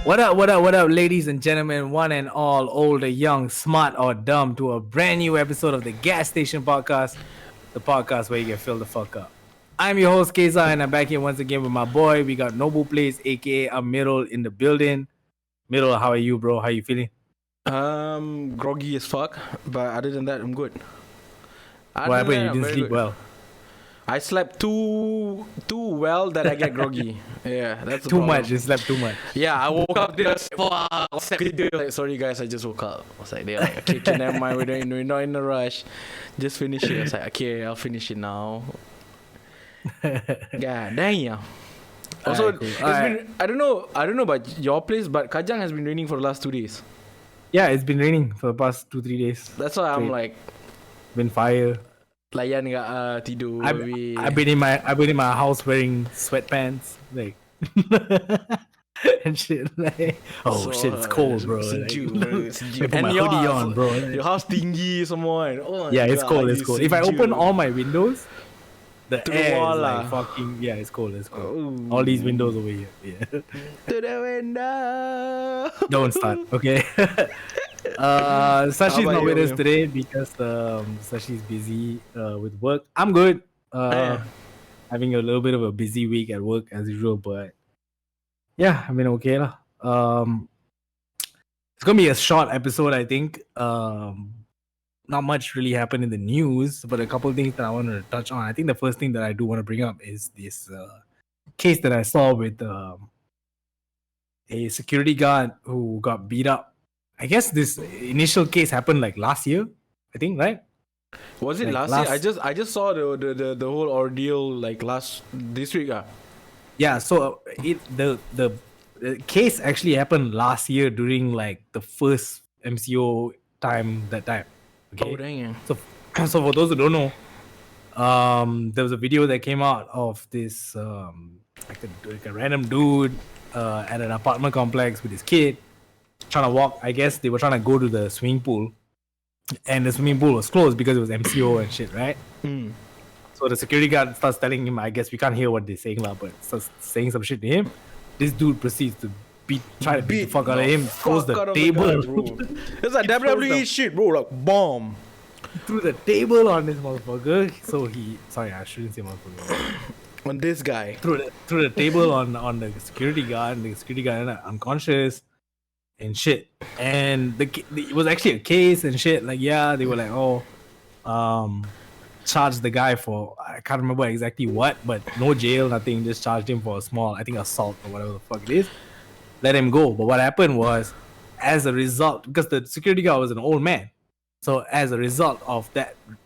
What up, ladies and gentlemen, one and all, old or young, smart or dumb, to a brand new episode of the Gas Station Podcast, the podcast where you get filled the fuck up. I'm your host, Kayczar, and I'm back here once again with my boy. We got Noble Place, aka Amirul, in the building. Middle, how are you, bro? How you feeling? Groggy as fuck, but other than that, I'm good. What happened? You didn't sleep well. I slept too well that I get groggy. Yeah, that's the Too problem. much. You slept too much. Yeah, I woke up there. I was like, sorry guys, I just woke up. I was like, okay, never mind. We're not in a rush. Just finish it. I was like, okay, I'll finish it now. Yeah, damn. Also, Alright, cool. it's been I don't know about your place, but Kajang has been raining for the last 2 days. Yeah, it's been raining for the past 2-3 days. That's why I'm Straight. like, Been fire. layan enggak tidur. I've been in my house wearing sweatpants, like and shit. Like, shit, it's cold, bro. Sejuk, Like, bro. I Sejuk. put my your hoodie house- on, bro. Like, Your house tinggi semua kan. Oh my yeah, it's God, cold. It's cold. If I sejuk. open all my windows, the To the air wall is like lah. fucking it's cold. It's cold. Oh. All these windows over here. Yeah. To the window. Don't start, okay? Sashi's How about not with you? us today because Sashi's busy with work. I'm good. Having a little bit of a busy week at work as usual, but yeah, I mean, okay lah. It's gonna be a short episode, I think. Not much really happened in the news, but a couple of things that I want to touch on. I think the first thing that I do want to bring up is this case that I saw with a security guard who got beat up. I guess this initial case happened like last year, I think, right? Was it Like last year? I just saw the whole ordeal like this week. Yeah, so the case actually happened last year during like the first MCO time that time. Okay. Oh dang. So for those who don't know, there was a video that came out of this like a random dude at an apartment complex with his kid trying to walk. I guess they were trying to go to the swimming pool, and the swimming pool was closed because it was MCO and shit, right? So the security guard starts telling him, I guess we can't hear what they're saying lah, but starts saying some shit to him. This dude proceeds to try to beat the fuck out of him, throws the table. It's like WWE shit, bro. Like bomb. Threw the table on this motherfucker. So sorry, I shouldn't say motherfucker. On this guy. Threw the table on the security guard, and the security guard ended up unconscious and shit. And it was actually a case and shit. Like, yeah, they were like, charged the guy for, I can't remember exactly what, but no jail, nothing. Just charged him for a small, I think, assault or whatever the fuck it is. Let him go. But what happened was, as a result, because the security guard was an old man, so as a result of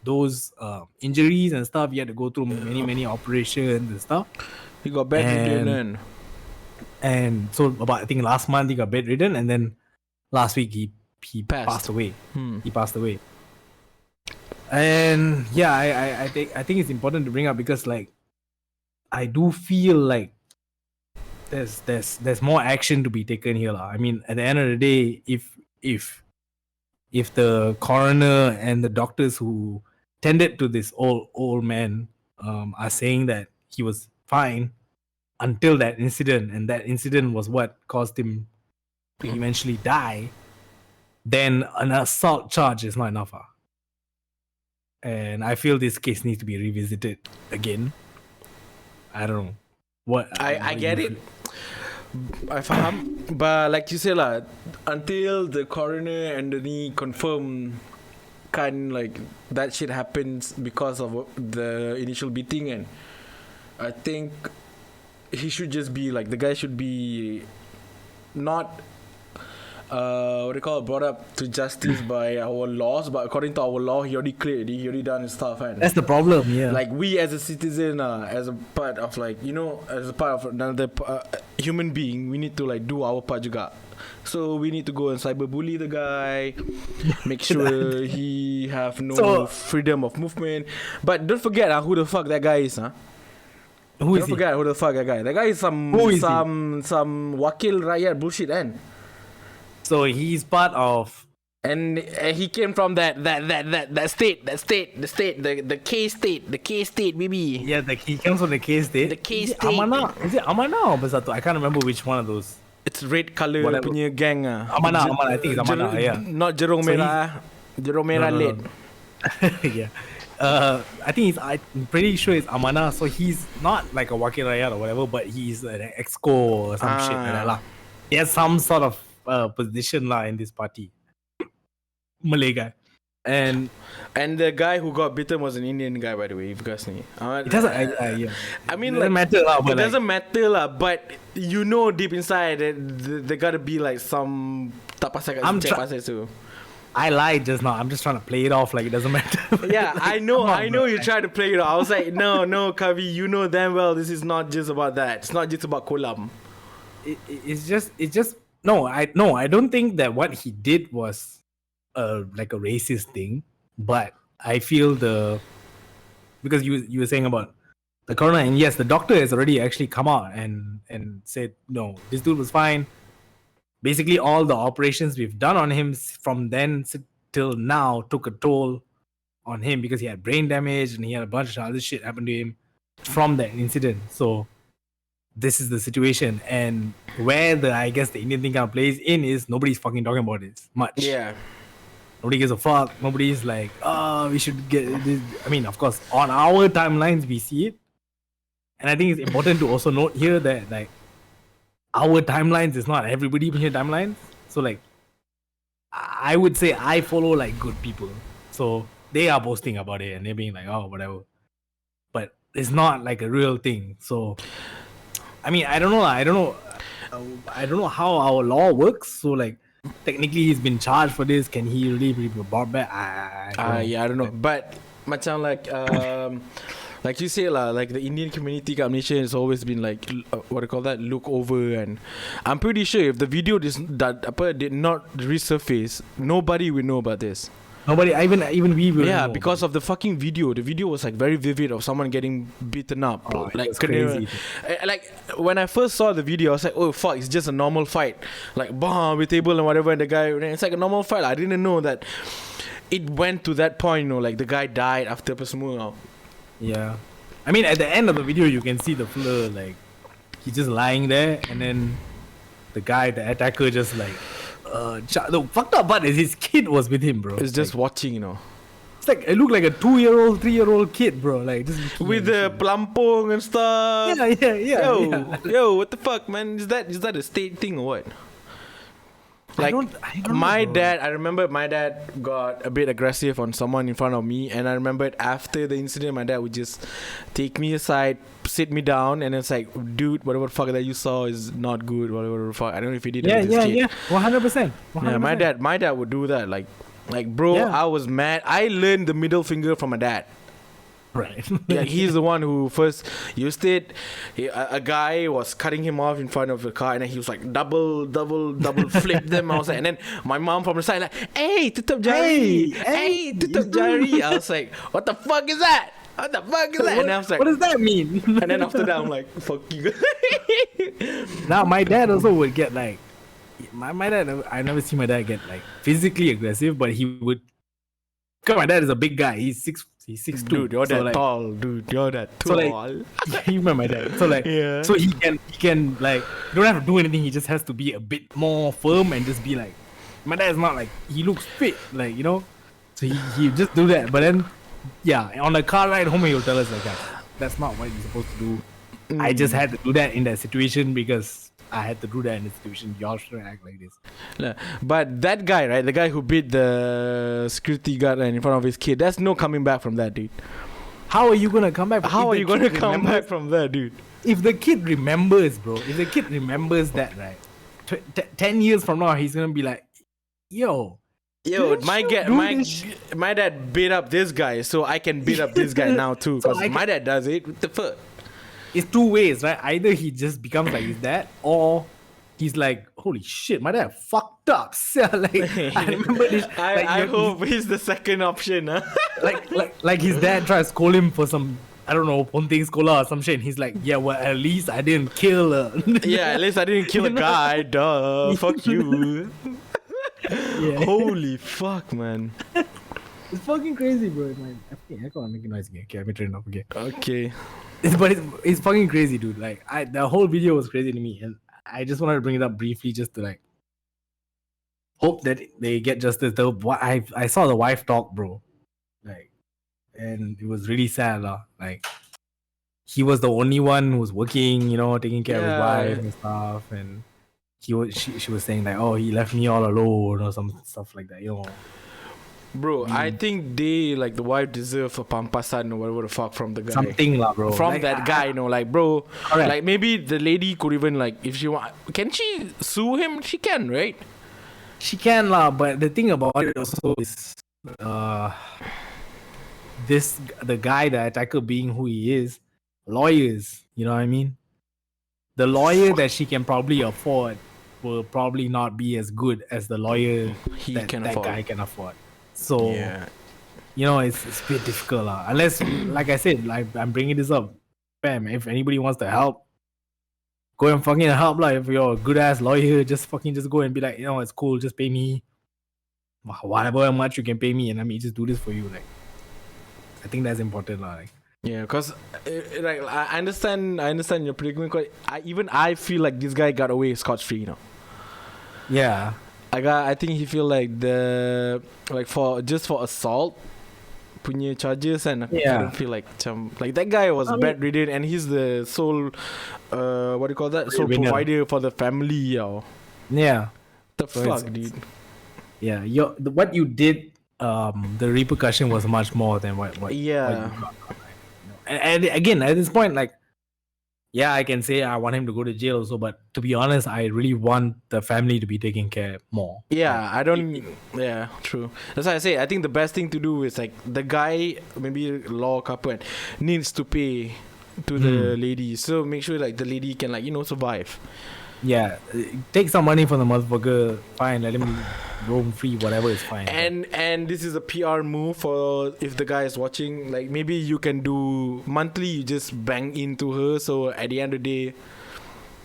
those injuries and stuff, he had to go through many operations and stuff. He got bedridden. And so about, I think last month he got bedridden, and then last week he passed away. He passed away. And yeah, I think it's important to bring up because like I do feel like there's more action to be taken here. I mean, at the end of the day, if the coroner and the doctors who tended to this old man are saying that he was fine until that incident, and that incident was what caused him to eventually die, then an assault charge is not enough. And I feel this case needs to be revisited again. I don't know what I get it. I faham. But like you said lah, until the coroner and the knee confirm like that shit happens because of the initial beating, and I think he should just be like, the guy should be not brought up to justice by our laws, but according to our law, he already cleared, he already done his stuff, and that's the problem. Yeah, like we as a citizen, as a part of like, as a part of another human being, we need to like do our part juga. So we need to go and cyberbully the guy, make sure he have no freedom of movement. But don't forget who the fuck that guy is, Don't forget who the fuck that guy. That guy is some wakil rakyat bullshit, and so he's part of, and he came from that state, the K state, baby. Yeah, he comes from the K state. The K state. Amana? Is it Amana or Bersatu? I can't remember which one of those. It's red color Whatever. punya gang Amanah, I think it's Amanah, yeah. Not jerung So merah. Jerung merah No. late. Yeah. I think I'm pretty sure it's Amanah. So he's not like a Wakil Rakyat or whatever, but he's an exco or some shit like that lah. He has some sort of position lah in this party. Malay guy. And the guy who got bitten was an Indian guy, by the way, if you guys know. it doesn't, yeah. I mean, it doesn't matter lah, but it doesn't matter lah, but you know deep inside that there gotta be like some tak pasal kat cek pasal tu. I lied just now. I'm just trying to play it off like it doesn't matter. Yeah, I know you tried to play it off. I was like, no, Kavi, you know damn well this is not just about that. It's not just about kolam. It's just no, I don't think that what he did was like a racist thing, but I feel because you were saying about the corona, and yes, the doctor has already actually come out and said no, this dude was fine. Basically, all the operations we've done on him from then till now took a toll on him because he had brain damage and he had a bunch of other shit happen to him from that incident. So this is the situation, and where I guess the Indian thing kind of plays in is nobody's fucking talking about this much. Yeah. Nobody gives a fuck. Nobody's like, we should get this. I mean, of course, on our timelines we see it, and I think it's important to also note here that like our timelines is not everybody in your timelines. So like, I would say I follow like good people, so they are posting about it and they're being like, oh, whatever. But it's not like a real thing. So, I mean, I don't know. I don't know how our law works. So like, technically he's been charged for this. Can he really be brought back? I don't know. But macam like you say lah, like the Indian community kat Malaysia has always been like what do you call that, look over, and I'm pretty sure if the video did not resurface, nobody will know about this. Nobody, even we will. Yeah, know because of the fucking video. The video was like very vivid of someone getting beaten up. Oh, like crazy. Like when I first saw the video, I was like, oh fuck, it's just a normal fight. Like bomb with table and whatever, and the guy, it's like a normal fight. I didn't know that it went to that point, you know, like the guy died after apa semua. Yeah. I mean, at the end of the video, you can see the fella, like, he's just lying there, and then the guy, the attacker, just like, the fucked up part is his kid was with him, bro. It's just like, watching, you know. It's like, it looked like a 2-year-old, 3-year-old kid, bro. Like, just with the pelampung and stuff. Yeah. Yo, what the fuck, man? Is that a state thing or what? Like I don't my know, dad, I remember my dad got a bit aggressive on someone in front of me, and I remembered after the incident, my dad would just take me aside, sit me down, and it's like, dude, whatever the fuck that you saw is not good, whatever the fuck. I don't know if he did it with his kid. Yeah, 100%. Yeah, my dad would do that. Like bro, yeah. I was mad. I learned the middle finger from my dad. Right. Yeah, he's the one who first used it. A guy was cutting him off in front of the car, and then he was like double flip them. I was like, and then my mom from the side like, hey, tutup jari, hey, tutup jari. I was like, what the fuck is that? What the fuck is that? And I was like, what does that mean? And then after that, I'm like, fuck you. Now my dad also would get like, my dad. I never see my dad get like physically aggressive, but he would. Because my dad is a big guy. He's 6'2". Dude, you're that tall. Dude, you're that tall. So like, you remember my dad. So like, yeah. So he can like, you don't have to do anything. He just has to be a bit more firm and just be like, my dad is not like, he looks fit, like, you know. So he just do that. But then, yeah, on the car ride home, he'll tell us like that. That's not what you're supposed to do. I just had to do that in that situation because I had to do that in the situation. Y'all shouldn't act like this. But that guy, right? The guy who beat the security guard in front of his kid, there's no coming back from that, dude. How are you gonna come back? How are you gonna come back from that, dude? If the kid remembers, bro, if the kid remembers that, right? 10 years from now, he's gonna be like, yo, my dad beat up this guy, so I can beat up this guy now too. Because my dad does it. What the fuck? It's two ways, right? Either he just becomes like his dad, or he's like, holy shit, my dad fucked up. Like, I remember this. I hope he's the second option. Huh? like his dad tries to scold him for some, I don't know, ponting sekolah or some shit. And he's like, yeah, well, at least I didn't kill yeah, at least I didn't kill a guy. Duh. Fuck you. Yeah. Holy fuck, man. It's fucking crazy, bro. I can't make a noise again. Okay, let me turn it off again. Okay. But it's fucking crazy, dude. Like, the whole video was crazy to me, and I just wanted to bring it up briefly just to like hope that they get justice. I saw the wife talk, bro. Like, and it was really sad, lah. Like, he was the only one who was working, you know, taking care of his wife and stuff, and she was saying like, oh, he left me all alone or some stuff like that, you know. Bro, I think they, like, the wife deserve a pampasan or whatever the fuck from the guy. Something lah, bro. From like, that guy, you know, like, bro. Correct. Like, maybe the lady could even, like, if she want, can she sue him? She can, right? She can lah, but the thing about it also is, the guy, the attacker being who he is, lawyers, you know what I mean? The lawyer that she can probably afford will probably not be as good as the lawyer that guy can afford. So, you know, it's a bit difficult lah. Unless, like I said, like I'm bringing this up, fam, if anybody wants to help, go and fucking help lah. If you're a good ass lawyer, just go and be like, you know, it's cool, just pay me whatever much you can pay me, and let me just do this for you. Like, I think that's important lah. Like, yeah, because like I understand your predicament. I feel like this guy got away scot-free, you know. Yeah, I think he feel like for assault punya charges, and I don't feel like that guy was bedridden and he's the sole what do you call that, sole provider for the family, yo. Yeah, the fuck, dude. Yeah, what you did, the repercussion was much more than what you got. And again, at this point, like, yeah, I can say I want him to go to jail also, but to be honest, I really want the family to be taken care more. Yeah, I don't. Yeah, true. That's why I say I think the best thing to do is like the guy, maybe law couple, needs to pay to the lady, so make sure like the lady can, like, you know, survive. Yeah, take some money from the motherfucker. Fine, let him roam free. Whatever is fine. And this is a PR move for if the guy is watching. Like, maybe you can do monthly. You just bang into her, so at the end of the day,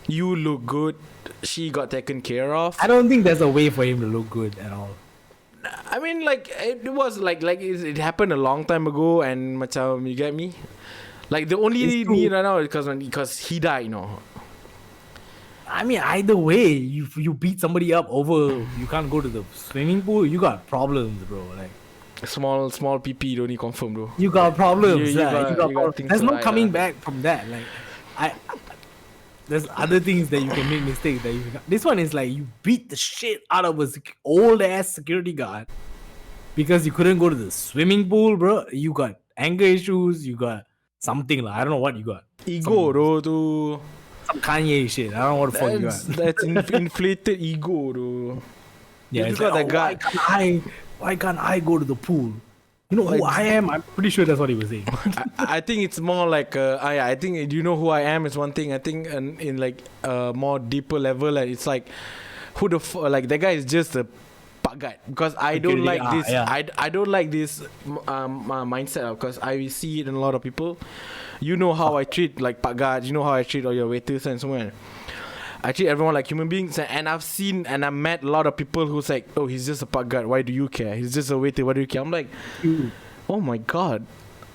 you look good. She got taken care of. I don't think there's a way for him to look good at all. I mean, like, it was like it happened a long time ago, and macam, you get me? Like, the only need right now is because he died, you know. I mean, either way, you beat somebody up over, you can't go to the swimming pool, you got problems, bro. Like, small PP don't need confirm, bro. You got problems. You got problems. There's no coming back from that. Like, there's other things that you can make mistakes. This one is like you beat the shit out of a old ass security guard because you couldn't go to the swimming pool, bro. You got anger issues. You got something like, I don't know what you got. Ego, bro. Some Kanye shit. I don't know what the fuck you got. That's inflated ego, though. Yeah, it's like, why can't I go to the pool? You know who I am? I'm pretty sure that's what he was saying. I think it's more like I think, do you know who I am is one thing. I think in like a more deeper level, like, it's like who like that guy is just a pagat, because I don't like this. Yeah. I don't like this mindset, because I see it in a lot of people. You know how I treat like pagat. You know how I treat all your waiters and so on. I treat everyone like human beings, and I've seen and I've met a lot of people who's like, oh, he's just a pagat, why do you care? He's just a waiter, why do you care? I'm like, oh my god,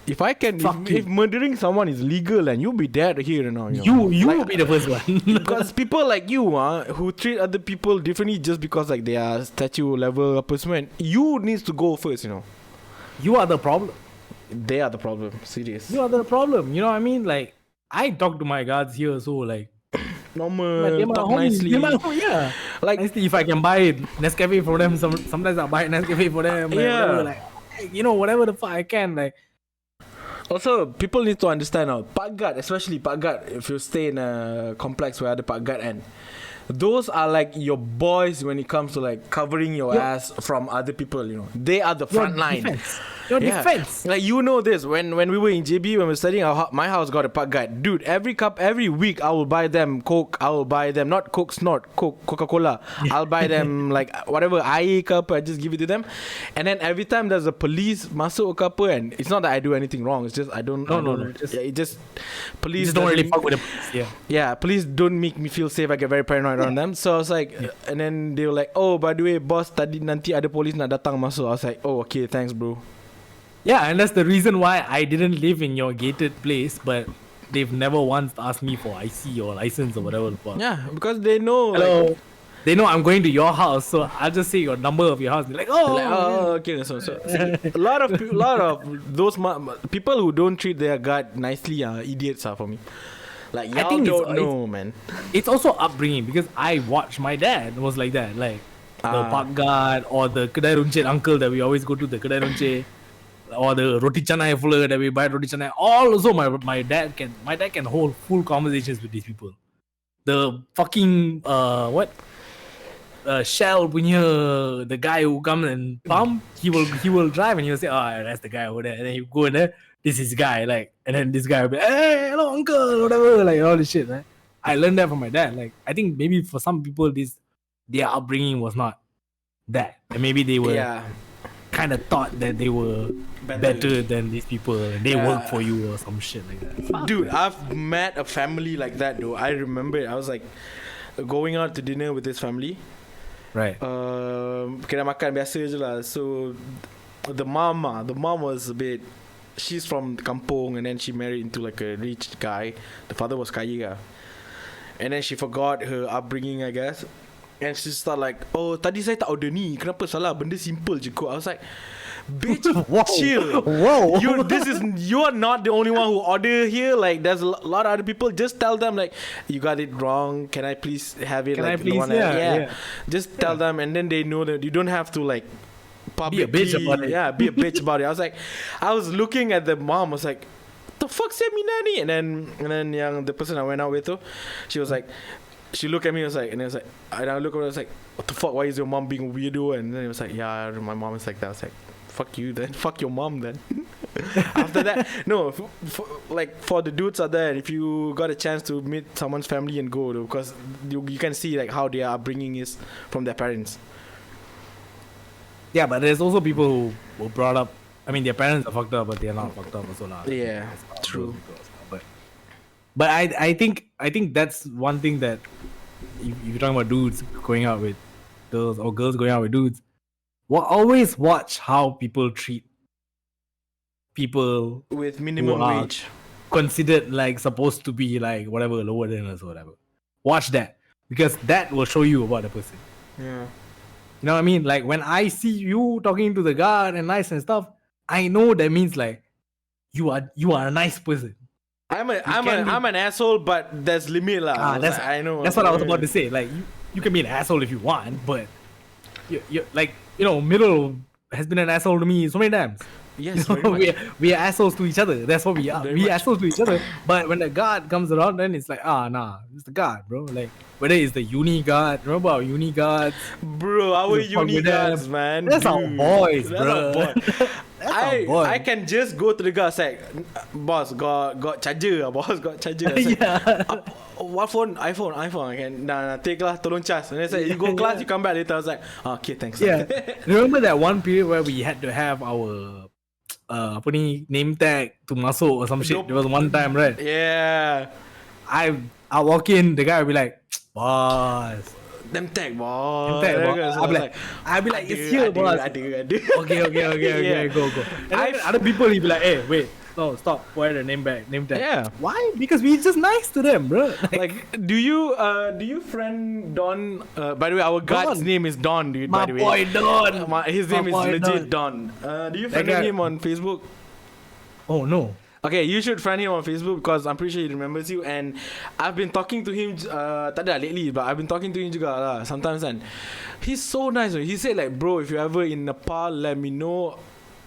if I can, if murdering someone is legal, and you'll be dead here now. You like, will be the first one. Because people like you, who treat other people differently just because like they are statue level person, you needs to go first. You know, you are the problem. They are the problem. Serious. You are the problem. You know what I mean? Like, I talk to my guards here, so like normal, talk nicely. Yeah, like nicely, if I can buy Nescafe for them, sometimes I buy Nescafe for them. Like, yeah, whatever, like, you know, whatever the fuck I can. Like, also, people need to understand now, pagat, especially pagat, if you stay in a complex where the pagat and those are like your boys when it comes to like covering your ass from other people. You know, they are the front line. Your defense. Like, you know this, when we were in JB, when we were studying, my house got a pagat. Dude, every week I will buy them Coke. I will buy them, not Coke Snort, Coca-Cola. I'll buy them like whatever air cup, I just give it to them. And then every time there's a police masuk cup, and it's not that I do anything wrong, it's just I don't it just police just don't really fuck with the police. Yeah, police don't make me feel safe. I get very paranoid around them. So I was like, and then they were like, oh, by the way, boss, tadi nanti ada police nak datang masuk. I was like, oh, okay, thanks, bro. Yeah, and that's the reason why I didn't live in your gated place, but they've never once asked me for IC or license or whatever. Yeah, because they know. Hello. Like, They know I'm going to your house, so I'll just say your number of your house. They're like, oh, like, oh, okay. So a lot of those people who don't treat their guard nicely are idiots for me. Like, y'all think don't know, man. It's also upbringing because I watched my dad was like that, like the park guard or the kedai runcit uncle that we always go to, the kedai runcit, or the roti canai fuller that we buy roti canai. All also my dad can hold full conversations with these people. The fucking Shell punya, the guy who comes and pump, he will drive and he'll say, oh, that's the guy over there. And then you go in there, this is guy, like, and then this guy will be, hey, hello uncle, whatever, like all this shit, right? I learned that from my dad. Like, I think maybe for some people their upbringing was not that. And maybe they were kind of thought that they were better than these people and they work for you or some shit like that. Dude, I've met a family like that though. I remember it. I was like going out to dinner with this family. Right. Kena makan biasa je lah. So the mom was a bit, she's from kampung and then she married into like a rich guy. The father was kaya, and then she forgot her upbringing, I guess. And she started like, oh, tadi saya tak order ni, kenapa salah, benda simple je kot. I was like, bitch, chill. Whoa. You are not the only one who order here. Like, there's a lot of other people. Just tell them like, you got it wrong. Can I please have it? Can like, I please? Yeah. Just tell them, and then they know that you don't have to like be a bitch about it. Yeah, be a bitch about it. I was looking at the mom. I was like, the fuck seminar ni? And then the person I went out with, she was like. She looked at me and I looked at her, I was like, what the fuck, why is your mom being a weirdo? And then it was like, yeah, my mom is like that. I was like, fuck you then, fuck your mom then. After that, no, for the dudes out there, if you got a chance to meet someone's family and go, because you can see like how their upbringing is from their parents. Yeah, but there's also people who were brought up, I mean, their parents are fucked up, but they're not fucked up also. Yeah, true. But I think that's one thing that if you're talking about dudes going out with girls or girls going out with dudes, always watch how people treat people with minimum wage, considered like supposed to be like whatever lower than us or whatever. Watch that because that will show you about the person. Yeah, you know what I mean? Like when I see you talking to the guard and nice and stuff, I know that means like you are a nice person. I'm an asshole, but there's limit lah. I know. That's what I was about to say. Like you can be an asshole if you want, but you like Middle has been an asshole to me so many times. Yes, very much. we are assholes to each other. That's what we are. We are assholes to each other. But when the guard comes around, then it's like nah, it's the guard, bro. Like whether it's the uni guard, remember our uni guards, bro? Our uni guards, man. That's our boys, that's bro. Our boy. I can just go to the guy say, boss got charger, boss got charger. What phone? iPhone. I can take lah, tolong charge. And then say you go class, you come back later. I was like, okay, thanks. Yeah. Remember that one period where we had to have our name tag to masuk or some shit? There was one time, right? Yeah. I walk in, the guy will be like, boss. Them tag, boss. I'll be like, it's here, boss. Okay, go. And then other people, he'll be like, hey, wait, no, stop. Why the name tag? Yeah. Why? Because we just nice to them, bro. Like, do you friend Don? By the way, our guard's name is Don, dude. My by the way, boy Don. His name is legit Don. Do you friend him on Facebook? Oh no. Okay, you should friend him on Facebook because I'm pretty sure he remembers you. And I've been talking to him, tak ada lately, but I've been talking to him juga lah. Sometimes, and he's so nice. He said like, bro, if you're ever in Nepal, let me know.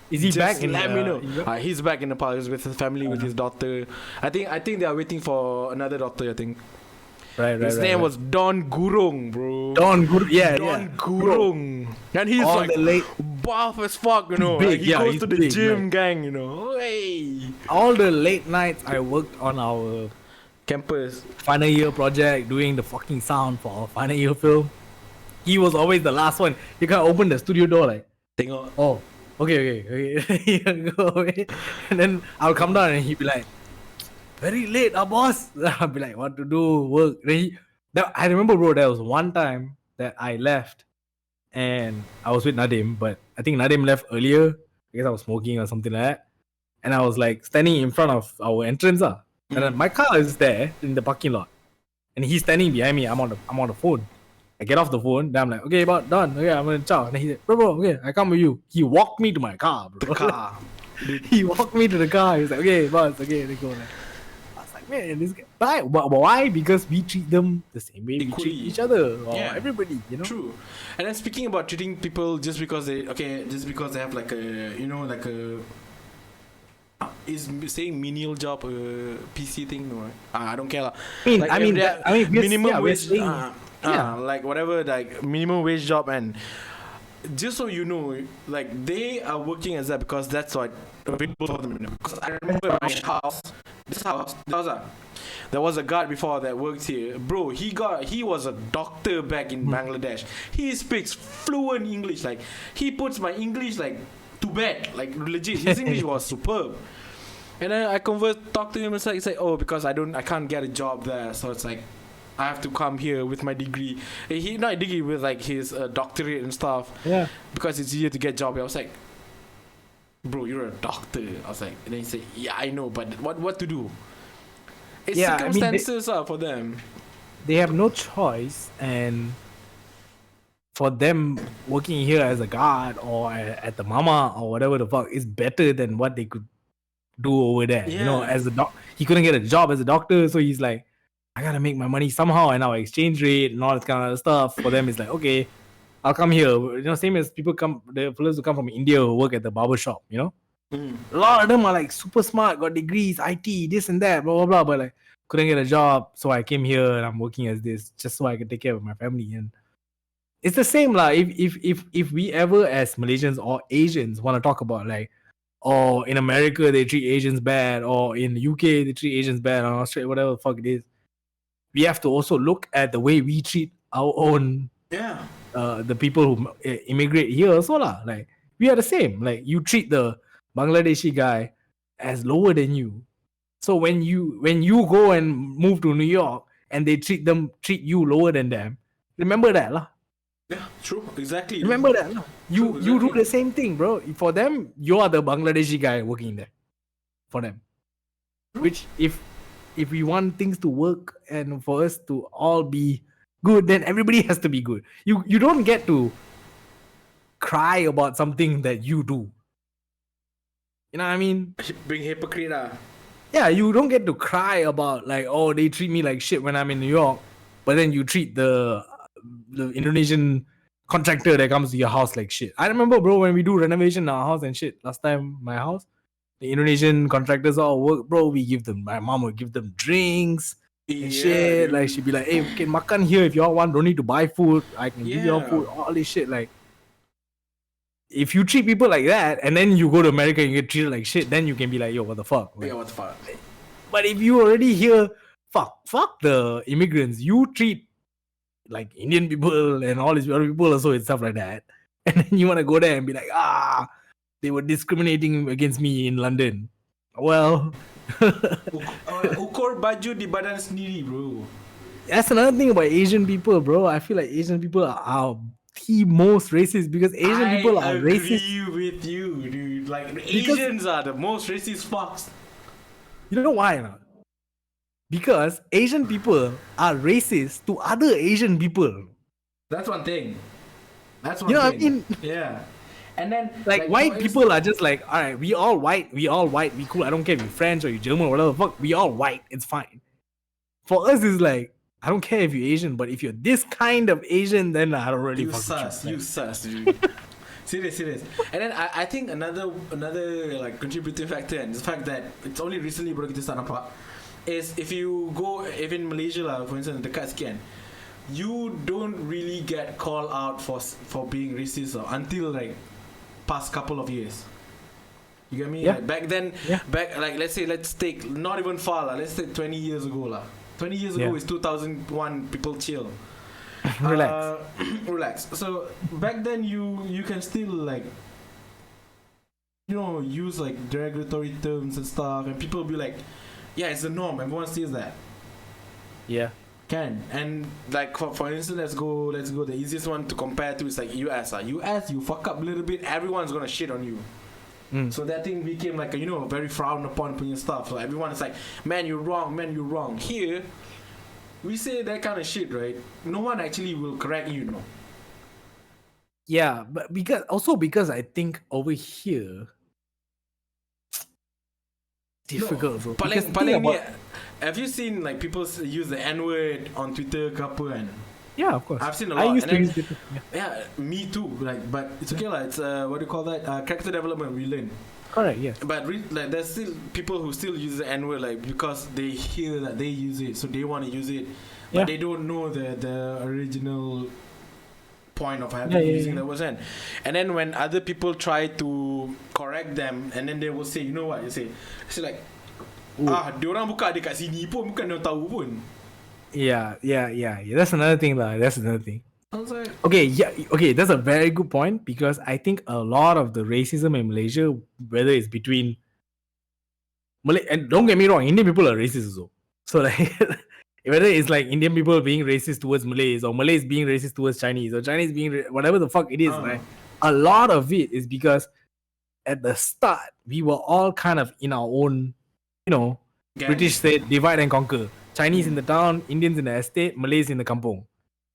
Is he back? Let me know. He's back in Nepal. He's with his family, with his daughter. I think they are waiting for another daughter. I think. Right. His name was Don Gurung, bro. Don Gurung, yeah. Gurung. And he's all like buff as fuck, Big, like he goes to the big, gym, right. gang, Hey. All the late nights I worked on our campus final year project, doing the fucking sound for our final year film. He was always the last one. You can open the studio door like, tengok. Oh, okay. Go away. And then I'll come down and he'd be like, very late, boss. I'll be like, what to do? Work. I remember, bro, there was one time that I left and I was with Nadim, but I think Nadim left earlier because I was smoking or something like that. And I was like standing in front of our entrance. And then my car is there in the parking lot, and he's standing behind me. I'm on the phone. I get off the phone. Then I'm like, okay, but done. Okay, I'm gonna ciao. And he said, bro, okay, I come with you. He walked me to my car, bro. The car. He walked me to the car. He's like, okay, boss, okay, they go. Like, I was like, man, this guy. But why? Because we treat them the same way we Equally. treat each other or Yeah. everybody, you know. True. And then speaking about treating people just because they have like a like a is saying menial job a PC thing, no? I don't care lah. I mean, minimum we're wage. saying- Like whatever, like minimum wage job, and just so you know, like they are working as that because that's what available for them. Because I remember my house, there was a guard before that worked here, bro. He was a doctor back in Bangladesh. He speaks fluent English. Like he puts my English like to bed, like legit. His English was superb. And then I talk to him. It's like oh, because I can't get a job there, so it's like I have to come here with my degree. He not a degree with like his doctorate and stuff. Yeah. Because it's easier to get job. I was like, bro, you're a doctor. I was like, and then he said, yeah, I know, but what to do? It's circumstances for them. They have no choice, and for them working here as a guard or at the mama or whatever the fuck is better than what they could do over there. You know, Yeah. as a he couldn't get a job as a doctor, so he's like, I gotta make my money somehow, and our exchange rate and all this kind of stuff. For them, it's like, okay, I'll come here. You know, same as the fellas who come from India who work at the barber shop. You know, a lot of them are like super smart, got degrees, IT, this and that, blah blah blah. But like, couldn't get a job, so I came here and I'm working as this just so I can take care of my family. And it's the same lah. If we ever as Malaysians or Asians want to talk about like, oh, in America they treat Asians bad, or in the UK they treat Asians bad, or Australia, whatever the fuck it is, we have to also look at the way we treat our own the people who immigrate here also lah. Like we are the same. Like you treat the Bangladeshi guy as lower than you. So when you go and move to New York and they treat you lower than them, remember that lah. Yeah, true, exactly. Remember that lah. You True, do the same thing, bro. For them, you are the Bangladeshi guy working there. For them, which if we want things to work and for us to all be good, then everybody has to be good. You don't get to cry about something that you do. You know what I mean? Being hypocrite lah. Yeah, you don't get to cry about like, oh, they treat me like shit when I'm in New York, but then you treat the Indonesian contractor that comes to your house like shit. I remember, bro, when we do renovation in our house and shit, last time my house, the Indonesian contractors all work, bro. My mom would give them drinks and shit. Dude. Like she'd be like, hey, we can makan here if y'all want, don't need to buy food. I can give y'all food, all this shit. Like, if you treat people like that and then you go to America and you get treated like shit, then you can be like, yo, what the fuck? Like, Yeah, what the fuck? but if you already here, fuck the immigrants. You treat like Indian people and all these other people also and stuff like that. And then you want to go there and be like, they were discriminating against me in London. Well, Ukur baju di badan sendiri, bro. that's another thing about Asian people, bro. I feel like Asian people are the most racist because Asian people are racist. I agree with you, dude. Like, Asians are the most racist fucks. You know why not? Because Asian people are racist to other Asian people. That's one thing. That's one You know what I thing. mean? Yeah. And then, Like white people are just like, all right, we all white, we cool. I don't care if you're French or you're German or whatever the fuck. We all white, it's fine. For us, it's like, I don't care if you're Asian, but if you're this kind of Asian, then I don't really You fuck sus, with you sus, dude. Serious. And then I think another like contributing factor, and the fact that it's only recently baru kita start nampak, is if in Malaysia lah, for instance, dekat sekian, you don't really get called out for being racist until like past couple of years. You get me? Yeah. Like back then, Yeah. let's take not even far lah, let's take 20 years ago lah. 20 years ago Yeah. is 2001. People chill. Relax. Relax. So back then you can still like, you know, use like derogatory terms and stuff, and people will be like, yeah, it's the norm. Everyone says that. Yeah. Can. And like for instance, let's go. The easiest one to compare to is like US. US, you fuck up a little bit, everyone's gonna shit on you. So that thing became like a very frowned upon punya stuff. So everyone is like, man, you're wrong, man, you're wrong. Here, we say that kind of shit, right? No one actually will correct you, no. Yeah, but because I think over here difficult, bro. Because Paling ni, have you seen like people use the N-word on Twitter ke apa kan? Yeah, of course. I've seen a lot. I used and to then, use it. yeah, me too. Like, but it's okay lah. It's what do you call that? Character development. We learn. Correct. Yes. But like, there's still people who still use the N-word like because they hear that they use it, so they want to use it, but they don't know the original point of having using the word. And then when other people try to correct them, and then they will say, you know what? You say, it's like, diorang buka dekat sini pun bukan dia tahu pun. Yeah. That's another thing, lah. That's another thing. I was like, okay, that's a very good point because I think a lot of the racism in Malaysia, whether it's between Malay, and don't get me wrong, Indian people are racist also. So like, whether it's like Indian people being racist towards Malays or Malays being racist towards Chinese or Chinese being whatever the fuck it is, right? A lot of it is because at the start we were all kind of in our own, British said divide and conquer. Chinese in the town, Indians in the estate, Malays in the kampong,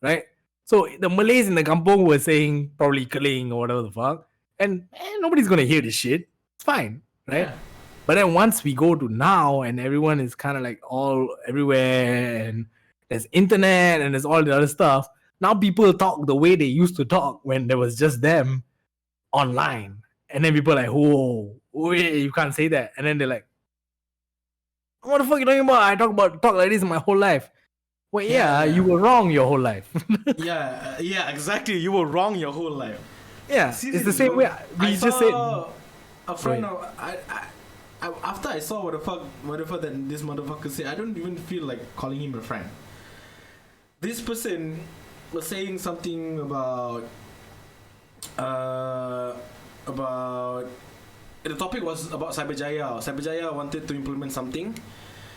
right? So the Malays in the kampong were saying probably Keling or whatever the fuck, and nobody's gonna hear this shit. It's fine, right? Yeah. But then once we go to now, and everyone is kind of like all everywhere, and there's internet and there's all the other stuff. Now people talk the way they used to talk when there was just them online, and then people are like, whoa, wait, you can't say that, and then they're like, what the fuck are you talking about? I talk like this my whole life. Well, you were wrong your whole life. yeah, exactly. You were wrong your whole life. Yeah, seriously, it's the same way we just said. A friend of I after I saw what the fuck that this motherfucker said, I don't even feel like calling him a friend. This person was saying something about the topic was about Cyberjaya. Cyberjaya wanted to implement something.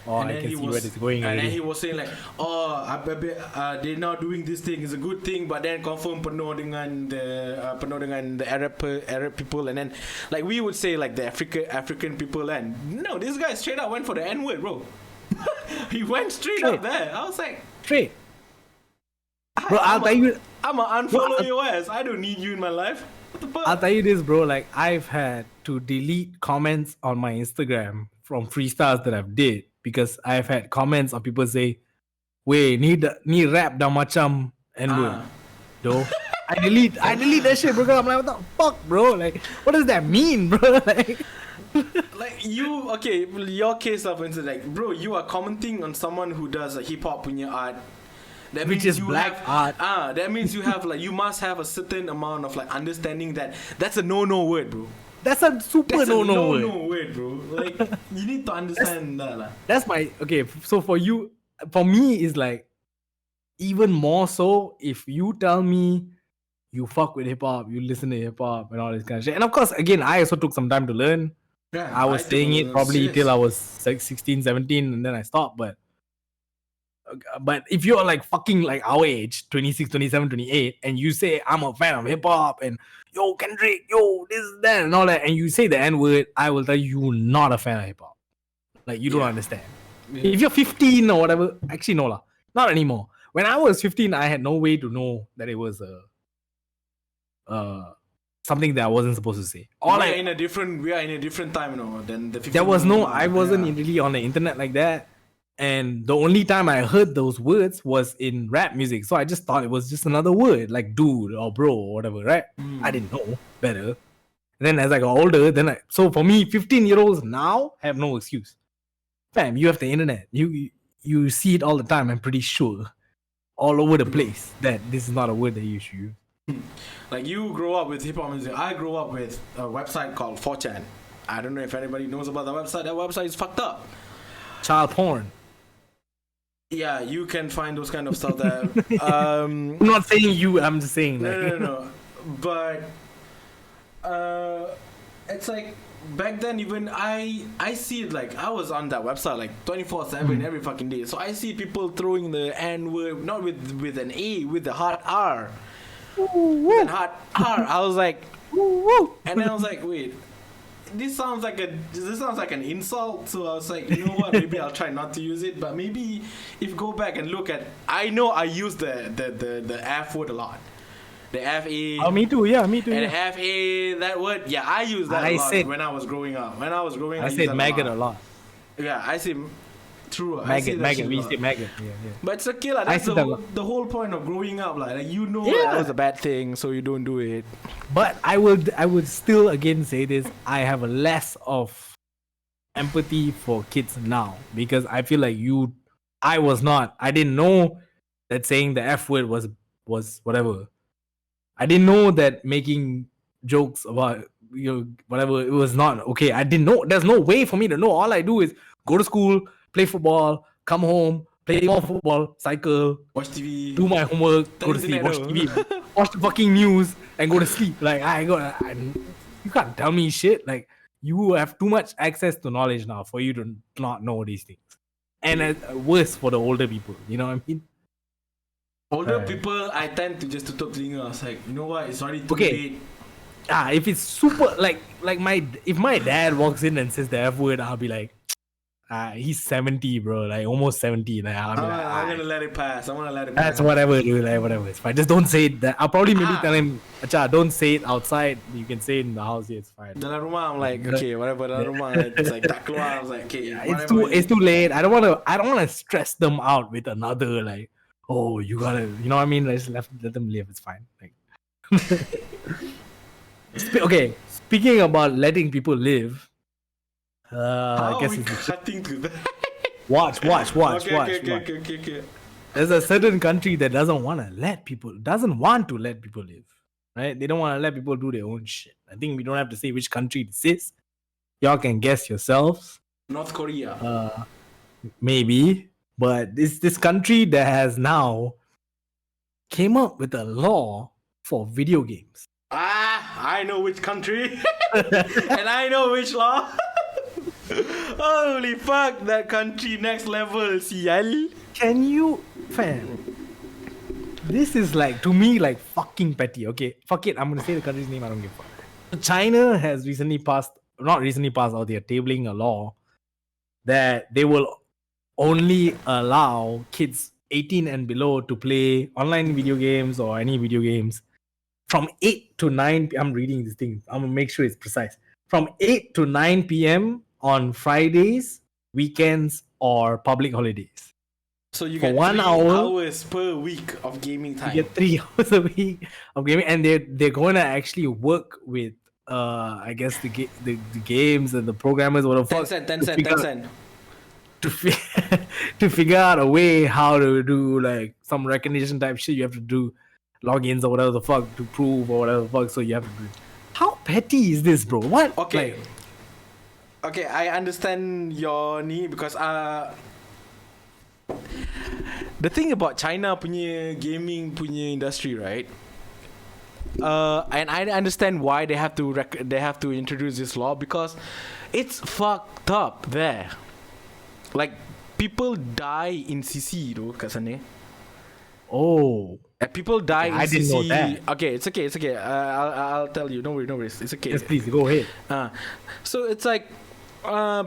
Oh, and I can see where it's going. And then he was saying like, they're now doing this thing is a good thing, but then confirm penuh dengan the Arab people, and then like we would say like the African people, and no, this guy straight up went for the N-word, bro. He went straight up there. I was like, straight. Bro, I'll tell you, I'ma unfollow your ass. I don't need you in my life. What the fuck? I'll tell you this, bro. Like I've had to delete comments on my Instagram from freestyles that I've did because I've had comments of people say, "Wait, ni rap dah macam N-word." Though I delete that shit, bro. I'm like, what the fuck, bro? Like, what does that mean, bro? Like you, okay, your case of instance, like, bro, you are commenting on someone who does a hip hop punya art. That which is black art. That means you have like you must have a certain amount of like understanding that that's a no word, bro. That's a super no word, bro. Like you need to understand that. That's my okay. So for me is like even more so if you tell me you fuck with hip hop, you listen to hip hop and all this kind of shit. And of course, again, I also took some time to learn. Yeah, I was saying it probably till I was like 16, 17, and then I stopped. But if you're like fucking like our age, 26, 27, 28, and you say I'm a fan of hip hop and yo Kendrick, yo this, that, and all that, and you say the N-word, I will tell you you're not a fan of hip hop. Like you don't understand. Yeah. If you're 15 or whatever, actually no lah, not anymore. When I was 15, I had no way to know that it was something that I wasn't supposed to say. We are in a different time, than the 15. There was no, I wasn't really on the internet like that. And the only time I heard those words was in rap music. So I just thought it was just another word like dude or bro or whatever, right? I didn't know better. And then as I got older, so for me, 15-year-olds now have no excuse. Fam, you have the internet. You see it all the time, I'm pretty sure. All over the place that this is not a word that you should use. Like you grow up with hip-hop music. I grew up with a website called 4chan. I don't know if anybody knows about that website. That website is fucked up. Child porn. Yeah, you can find those kind of stuff there. I'm not saying you, I'm just saying that. No. But it's like back then even I see it like I was on that website like 24/7 every fucking day. So I see people throwing the N-word not with an A, with the hard R. With an hard R. I was like, and then I was like, wait, this sounds like an insult. So I was like, you know what? Maybe I'll try not to use it. But maybe if go back and look at, I know I use the F word a lot. The F-A. Oh, me too. Yeah, me too. And Yeah. F-A, that word. Yeah, I used that a lot when I was growing up. I said maggot a lot. Yeah, I say true. Maggot. We say maggot. Yeah. But it's okay, like, that's the whole point of growing up. Like you know that was a bad thing, so you don't do it. But I would still again say this. I have a less of empathy for kids now because I feel like I didn't know that saying the F word was whatever. I didn't know that making jokes about whatever, it was not okay. I didn't know. There's no way for me to know. All I do is go to school, play football, come home, play more football, cycle, watch TV, do my homework, go to sleep, watch TV, watch the fucking news, and go to sleep. Like you can't tell me shit. Like you have too much access to knowledge now for you to not know these things. And worse for the older people. You know what I mean? Older people, I tend to just tutup telinga. I was like, you know what? It's already too late. If it's super if my dad walks in and says the F word, I'll be like, he's 70, bro, like almost 70. Like, I'm gonna let it pass. That's whatever, dude. Like whatever, it's fine. Just don't say it. I'll probably maybe tell him, Acha, don't say it outside. You can say it in the house. Yeah, it's fine. Dalam rumah, I'm like, okay, whatever. Dalam rumah, it's like tak keluar. I was like, okay, it's too late. I don't wanna stress them out with another like, oh, you gotta, you know what I mean? Just let them live. It's fine. Like, okay. Speaking about letting people live, I guess it's cutting to that. Watch. Okay. There's a certain country that doesn't want to let people live, right? They don't want to let people do their own shit. I think we don't have to say which country this is. Y'all can guess yourselves. North Korea. Maybe. But this country that has now came up with a law for video games. I know which country. And I know which law. Holy fuck, that country next level, sial. Can you, fam? This is like, to me, like fucking petty. Okay, fuck it. I'm gonna say the country's name. I don't give a fuck. China has they're tabling a law that they will only allow kids 18 and below to play online video games or any video games from 8 to 9. I'm reading this thing. I'm gonna make sure it's precise. From 8 to 9 p.m. on Fridays, weekends, or public holidays. So you get 3 hours per week of gaming time. You get 3 hours a week of gaming, and they're going to actually work with I guess the games and the programmers, whatever. Tencent. To figure out a way how to do like some recognition type shit. You have to do logins or whatever the fuck to prove or whatever the fuck. So you have to do. How petty is this, bro? What? Okay. Okay, I understand your need because the thing about China punya gaming punya industry, right? And I understand why they have to introduce this law because it's fucked up there. Like people die in CC though kat sana. Oh. People die in CC. I didn't know that. Okay, it's okay. I'll tell you. No worries. It's okay. Yes, please go ahead. So it's like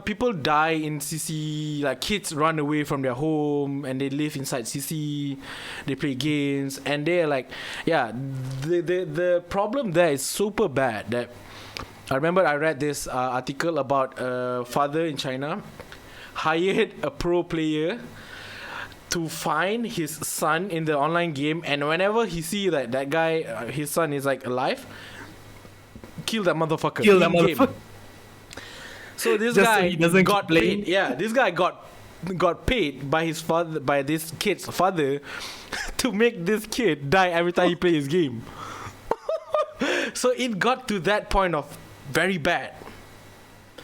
people die in CC. Like kids run away from their home and they live inside CC. They play games and they're like, yeah. The problem there is super bad. That I remember I read this article about a father in China hired a pro player to find his son in the online game, and whenever he see that guy, his son is like alive, kill that motherfucker. So this guy got paid. Yeah, this guy got paid by his father, by this kid's father, to make this kid die every time he plays his game. So it got to that point of very bad.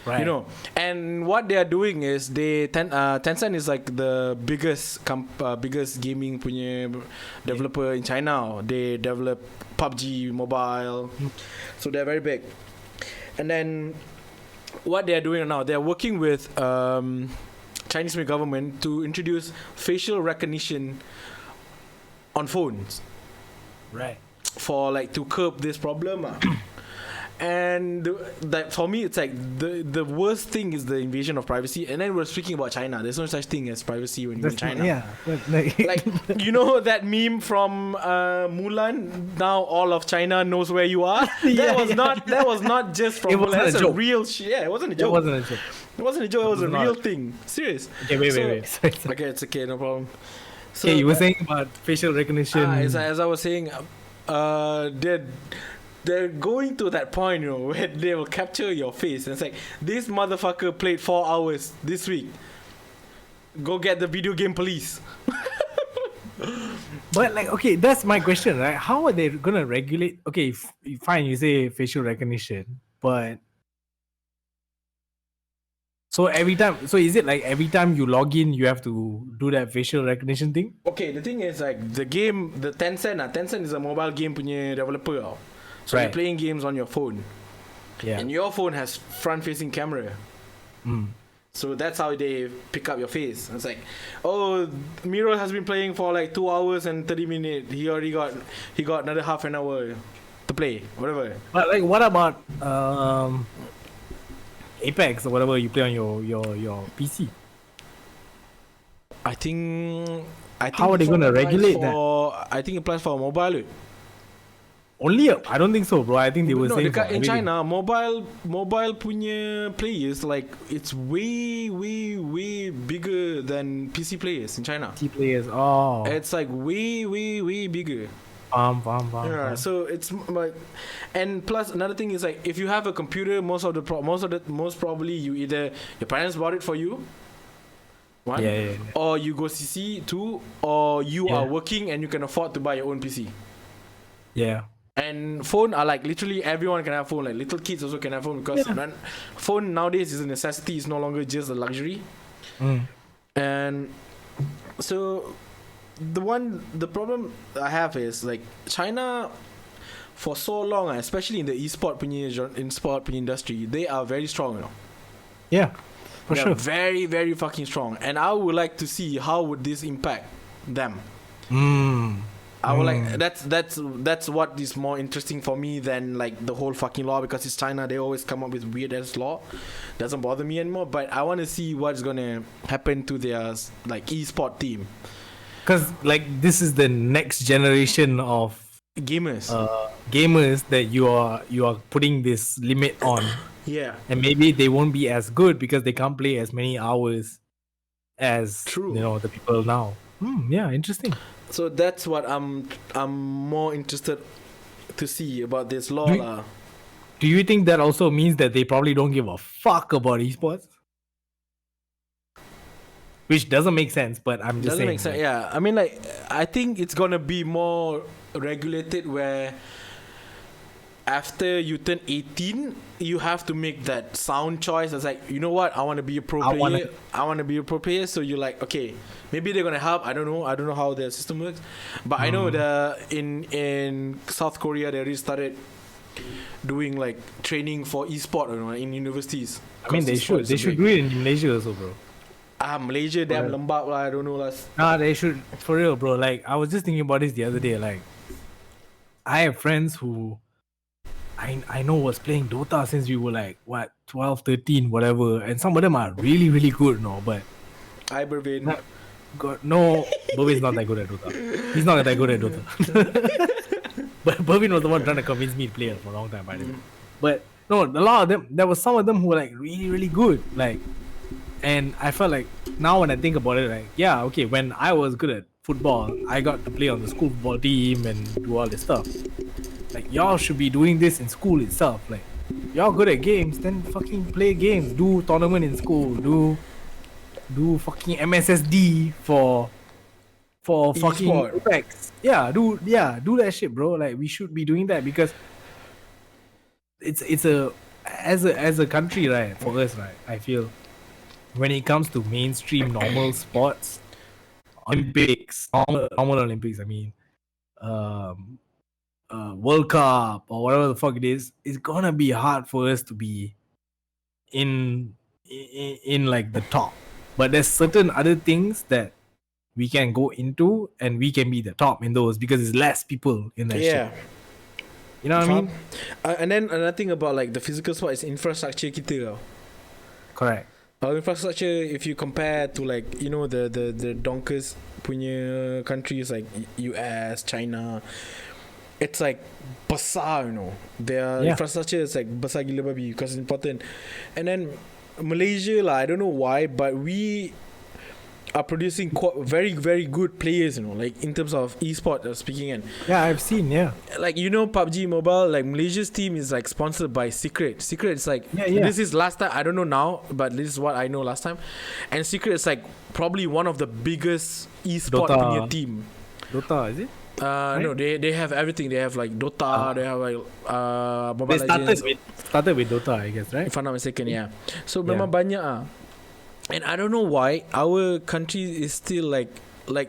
Right. You know, and what they are doing is Tencent is like the biggest gaming punya developer in China. They develop PUBG Mobile, so they're very big. And then what they are doing now, they are working with Chinese government to introduce facial recognition on phones. Right. For like to curb this problem. And that for me, it's like the worst thing is the invasion of privacy. And then we're speaking about China. There's no such thing as privacy when you're in China. Yeah, but like, Like, you know that meme from Mulan? Now all of China knows where you are. That was not just from It Mulan. wasn't That's a a joke. real shit. Yeah, it wasn't a joke. it wasn't a joke. It wasn't a joke. It was a not. real thing. Serious. Okay, wait. Sorry. Okay, it's okay. No problem. So, Okay, you were saying about facial recognition. as I was saying, they're going to that point, you know, where they will capture your face. And it's like, this motherfucker played 4 hours this week. Go get the video game police. But like, okay, that's my question, right? How are they gonna regulate? Okay, fine, you say facial recognition, but so is it like every time you log in, you have to do that facial recognition thing? Okay, the thing is like the game, the Tencent is a mobile game punya developer. Tau. So you're Right. playing games on your phone. Yeah. And your phone has front-facing camera. Mm. So that's how they pick up your face. It's like, oh, Miro has been playing for like 2 hours and 30 minutes. He got another half an hour to play, whatever. But like, what about Apex or whatever you play on your PC? I think How are they gonna regulate that? I think it applies for mobile. Only I don't think so, bro. I think they were No, saying for in everything. China, mobile punya players, like, it's way bigger than PC players in China. PC players. Oh, It's like way bigger. farm. Yeah, so it's like, and plus another thing is like, if you have a computer, most probably your parents bought it for you. One, Yeah. or you go CC two, or you Yeah. are working and you can afford to buy your own PC. Yeah. And phone are like, literally everyone can have phone. Like little kids also can have phone, because phone nowadays is a necessity. It's no longer just a luxury. Mm. And so the problem I have is like, China for so long, especially in the sport punya industry, they are very strong, you know. Yeah. For They're sure. very, very fucking strong. And I would like to see how would this impact them. I would like, that's what is more interesting for me than like the whole fucking law, because it's China. They always come up with weird ass law. Doesn't bother me anymore. But I want to see what's gonna happen to their like esport team. Because like, this is the next generation of Gamers. gamers that you are putting this limit on, Yeah. and maybe they won't be as good because they can't play as many hours as True. you know, the people now. Yeah, interesting. So that's what I'm more interested to see about this law. Do- Do you think that also means that they probably don't give a fuck about esports? Which doesn't make sense, but I'm just Doesn't saying. make sense. Yeah, I mean, like, I think it's gonna be more regulated, where after you turn 18, you have to make that sound choice. It's like, you know what, I want to be a pro player. I want to be a pro player. So you're like, okay, maybe they're gonna help. I don't know how their system works, but I know in South Korea they already started doing like training for esport, you know, in universities. I mean, they should do it in Malaysia also, bro. Malaysia, damn lembab lah. I don't know lah. Nah, they should, for real, bro. Like, I was just thinking about this the other day. Like, I have friends who I know was playing Dota since we were like, what, 12, 13, whatever. And some of them are really, really good, no? But Hi, Bervin. God, no, Bervin's not that good at Dota. He's not that good at Dota. But Bervin was the one trying to convince me to play it for a long time, by the way. But no, a lot of them, there was some of them who were like really, really good. Like, and I felt like now when I think about it, like, yeah, okay, when I was good at football, I got to play on the school football team and do all this stuff. Like, y'all should be doing this in school itself. Like, y'all good at games, then fucking play games. Do tournament in school. Do fucking MSSD for fucking E-sport. Apex. Yeah, do that shit, bro. Like, we should be doing that, because it's a as a country, right? For us, right? I feel when it comes to mainstream normal sports, Olympics, normal Olympics, I mean, World Cup or whatever the fuck it is, it's gonna be hard for us to be in like the top. But there's certain other things that we can go into and we can be the top in those, because there's less people in that shit. You know what I mean? And then another thing about like the physical sport is infrastructure kita tau. Correct. Our infrastructure, if you compare to like the donkers punya countries like US, China, it's like besar, Their infrastructure is like besar gila babi because it's important. And then Malaysia lah, I don't know why, but we are producing very very good players, like in terms of esport speaking. And yeah, I've seen, like PUBG Mobile, like Malaysia's team is like sponsored by Secret is like this is last time, I don't know now, but this is what I know last time. And Secret is like probably one of the biggest esport punya team. Dota, is it? Right? No, they have everything. They have like Dota, they have like Mobile Legends. Legends. Started with Dota, I guess, right? If I'm not mistaken, yeah. So memang banyak And I don't know why our country is still like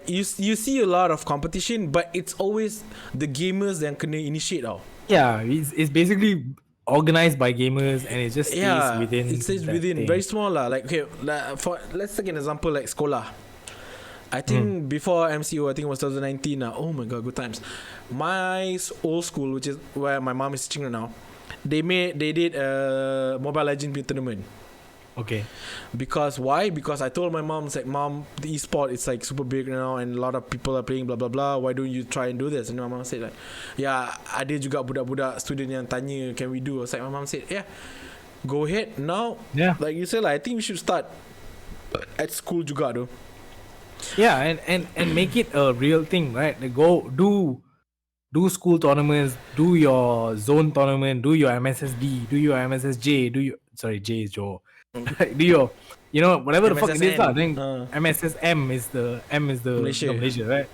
you see a lot of competition, but it's always the gamers that kena initiate tau. Yeah, it's basically organized by gamers, and it just stays within. It stays within, very small lah. Like okay, let's take an example like sekolah. I think before MCO, I think it was 2019. Oh my god, good times. My old school, which is where my mom is teaching right now, they did a Mobile Legends tournament. Okay. Because why? Because I told my mom, it's like, Mom, the esport is like super big now and a lot of people are playing blah blah blah. Why don't you try and do this? And my mom said like, yeah, ada juga budak-budak student yang tanya, can we do? It's like my mom said, yeah, go ahead. Now, like you said, like, I think we should start at school juga though. Yeah, and make it a real thing, right? Like go do school tournaments, do your zone tournament, do your MSSD, do your MSSJ, J is Joe. Do your, whatever the fuck it is lah. Then MSSM is the Malaysia, right?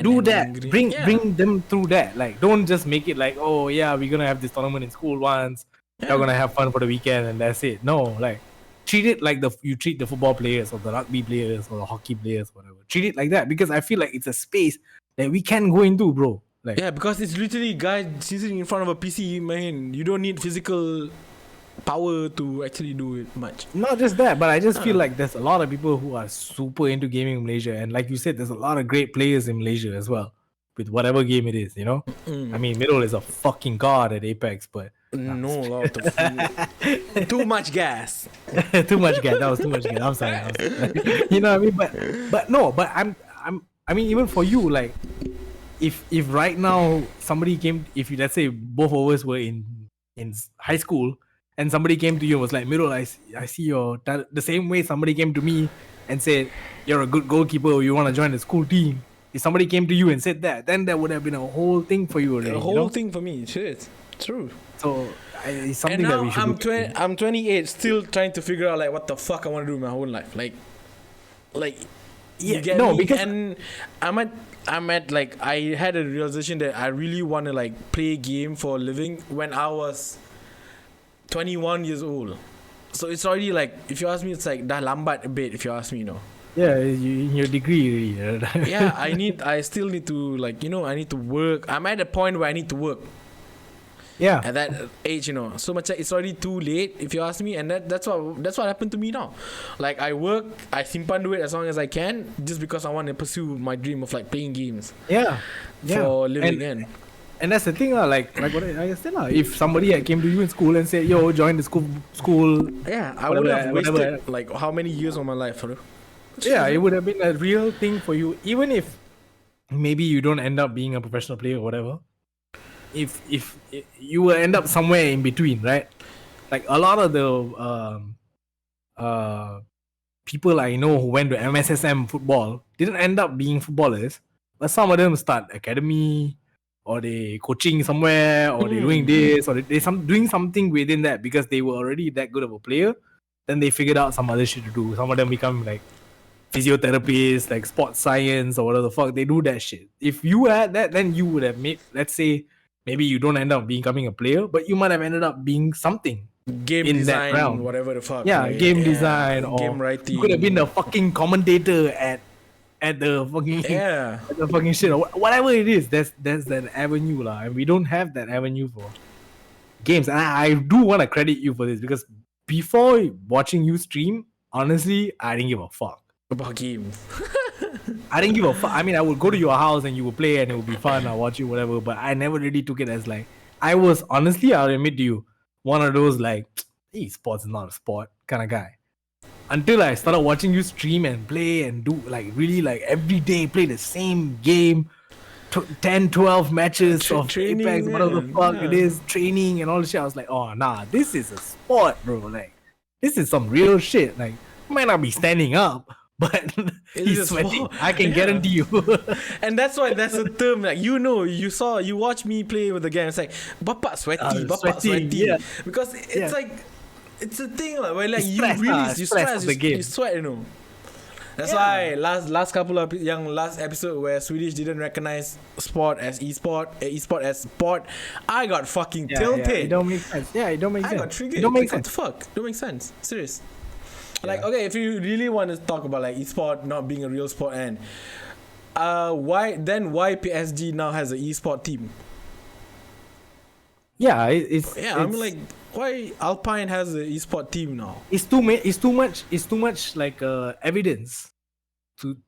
Do that. Bring them through that. Like, don't just make it like, oh yeah, we're gonna have this tournament in school once. You're gonna have fun for the weekend and that's it. No, like treat it like you treat the football players or the rugby players or the hockey players, whatever. Treat it like that because I feel like it's a space that we can go into, bro. Like, yeah, because it's literally guys sitting in front of a PC, man. You don't need physical power to actually do it much. Not just that, but I just feel like there's a lot of people who are super into gaming in Malaysia, and like you said, there's a lot of great players in Malaysia as well with whatever game it is, I mean, Middle is a fucking god at Apex, but no, lot of too much gas. Too much gas. That was too much gas. I'm sorry. You know what I mean? But I mean, even for you, like if right now somebody came, if you, let's say both of us were in high school and somebody came to you and was like, Mirul, I see your talent. The same way somebody came to me and said, you're a good goalkeeper, you want to join the school team. If somebody came to you and said that, then there would have been a whole thing for you already. A whole thing for me, shit. True. So it's something and now that we should I'm 28, still trying to figure out like what the fuck I want to do in my whole life. Like yeah, no, because and I'm at like, I had a realization that I really want to like play a game for a living when I was 21 years old. So it's already like, if you ask me, it's like dah lambat a bit, if you ask me, Yeah, in your degree. Yeah, I still need to like, I need to work. I'm at a point where I need to work. Yeah. At that age, so much it's already too late, if you ask me, and that's what happened to me now. Like I work, I simpan duit as long as I can, just because I want to pursue my dream of like playing games. Yeah. For living. And that's the thing, like what I said, if somebody came to you in school and said, yo, join the school. Yeah, I would have wasted like how many years of my life, bro? Yeah, it would have been a real thing for you, even if maybe you don't end up being a professional player or whatever. If you will end up somewhere in between, right? Like a lot of the people I know who went to MSSM football didn't end up being footballers, but some of them start academy, or they coaching somewhere, or they doing this, or they doing something within that because they were already that good of a player. Then they figured out some other shit to do. Some of them become like physiotherapists, like sports science or whatever the fuck. They do that shit. If you had that, then you would have made, let's say, maybe you don't end up becoming a player, but you might have ended up being something. Game in design, that realm. whatever the fuck. Yeah, game design, or game writing. You could have been a fucking commentator at the fucking at the fucking shit, or whatever it is. There's that avenue lah, and we don't have that avenue for games. And I do want to credit you for this, because before watching you stream, honestly, I didn't give a fuck about games. I didn't give a fuck. I mean, I would go to your house and you would play and it would be fun. I'll watch you, whatever. But I never really took it as like, I was honestly, I'll admit to you, one of those like esports is not a sport kind of guy. Until I started watching you stream and play and do like really like every day play the same game, 10, 12 matches of training, Apex, whatever the man. fuck Yeah. it is, training and all the shit. I was like, oh nah, this is a sport, bro. Like, this is some real shit. Like, might not be standing up, but he's just sweating. sport. I can guarantee you. And that's why that's a term, like, you watch me play with the game. It's like bapak sweaty, bapak sweating, sweaty. yeah. Because it's Yeah. like it's a thing like, where like It's you stress, release, you stress stress, of the game. you sweat, you know. That's Yeah. why last couple of last episode where Swedish didn't recognize sport as esport as sport, I got fucking tilted. Yeah, it don't make sense. Yeah, it don't make I sense. got triggered. It don't make Like, sense. what the fuck? Don't make sense. Serious. Like, Yeah. okay, if you really want to talk about like esport not being a real sport, and why PSG now has an esport team? Yeah, it's Yeah, I mean, like, why Alpine has an esport team now? it's too much like evidence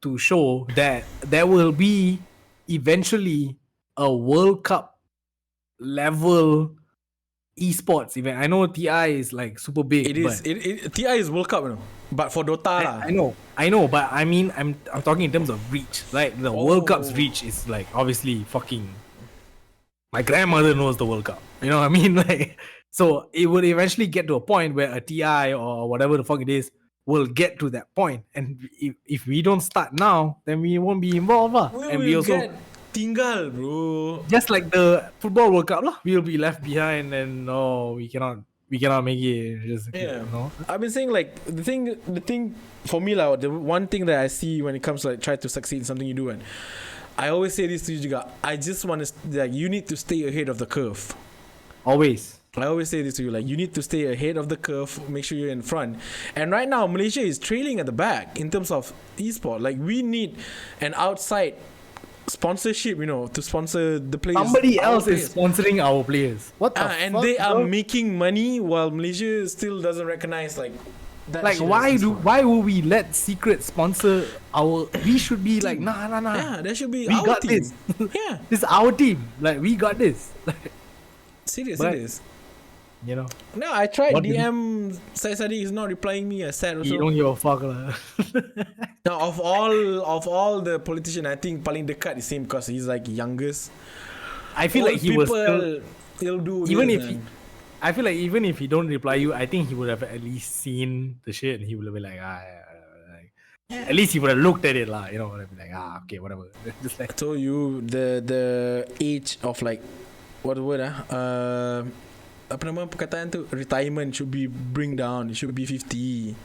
to show that there will be eventually a World Cup level esports event. I know TI is like super big. It is. but TI is World Cup, you know, but for Dota, lah. I know, but I mean, I'm talking in terms of reach. Like the World Cup's Oh. reach is like obviously fucking. My grandmother knows the World Cup. You know what I mean? Like, so it would eventually get to a point where a TI or whatever the fuck it is will get to that point. And if we don't start now, then we won't be involved. We And will we also get tinggal, bro. just like the football World Cup, we'll be left behind and we cannot make it. Just Yeah. you know? I've been saying like the thing for me, like, the one thing that I see when it comes to like try to succeed in something you do, and I always say this to you, juga. I just want to like, you need to stay ahead of the curve. Always. I always say this to you, like, you need to stay ahead of the curve, make sure you're in front. And right now, Malaysia is trailing at the back in terms of esport. Like, we need an outside sponsorship, you know, to sponsor the players. Somebody our else is players. sponsoring our players. What the And fuck, they are bro? making money while Malaysia still doesn't recognize like that. Like shit why as esport. why would we let secret sponsor our? We should be like nah. Yeah, that should be We our got team. this. Yeah, This is our team. Like we got this. serious, But- serious. You know, No, I tried What do you- DM Syed Sadi, he's not replying me. I said you also. don't give a fuck lah. Now, of all the politicians, I think paling dekat is him because he's like youngest. I feel like he was still, he'll do even this, if he, man. I feel like even if he don't reply you, I think he would have at least seen the shit and he would have been like, like, at least he would have looked at it lah. You know, would have been like, okay, whatever. Just I like told you the age of like what the word apa nama perkataan tu, retirement should be bring down. It should be 50.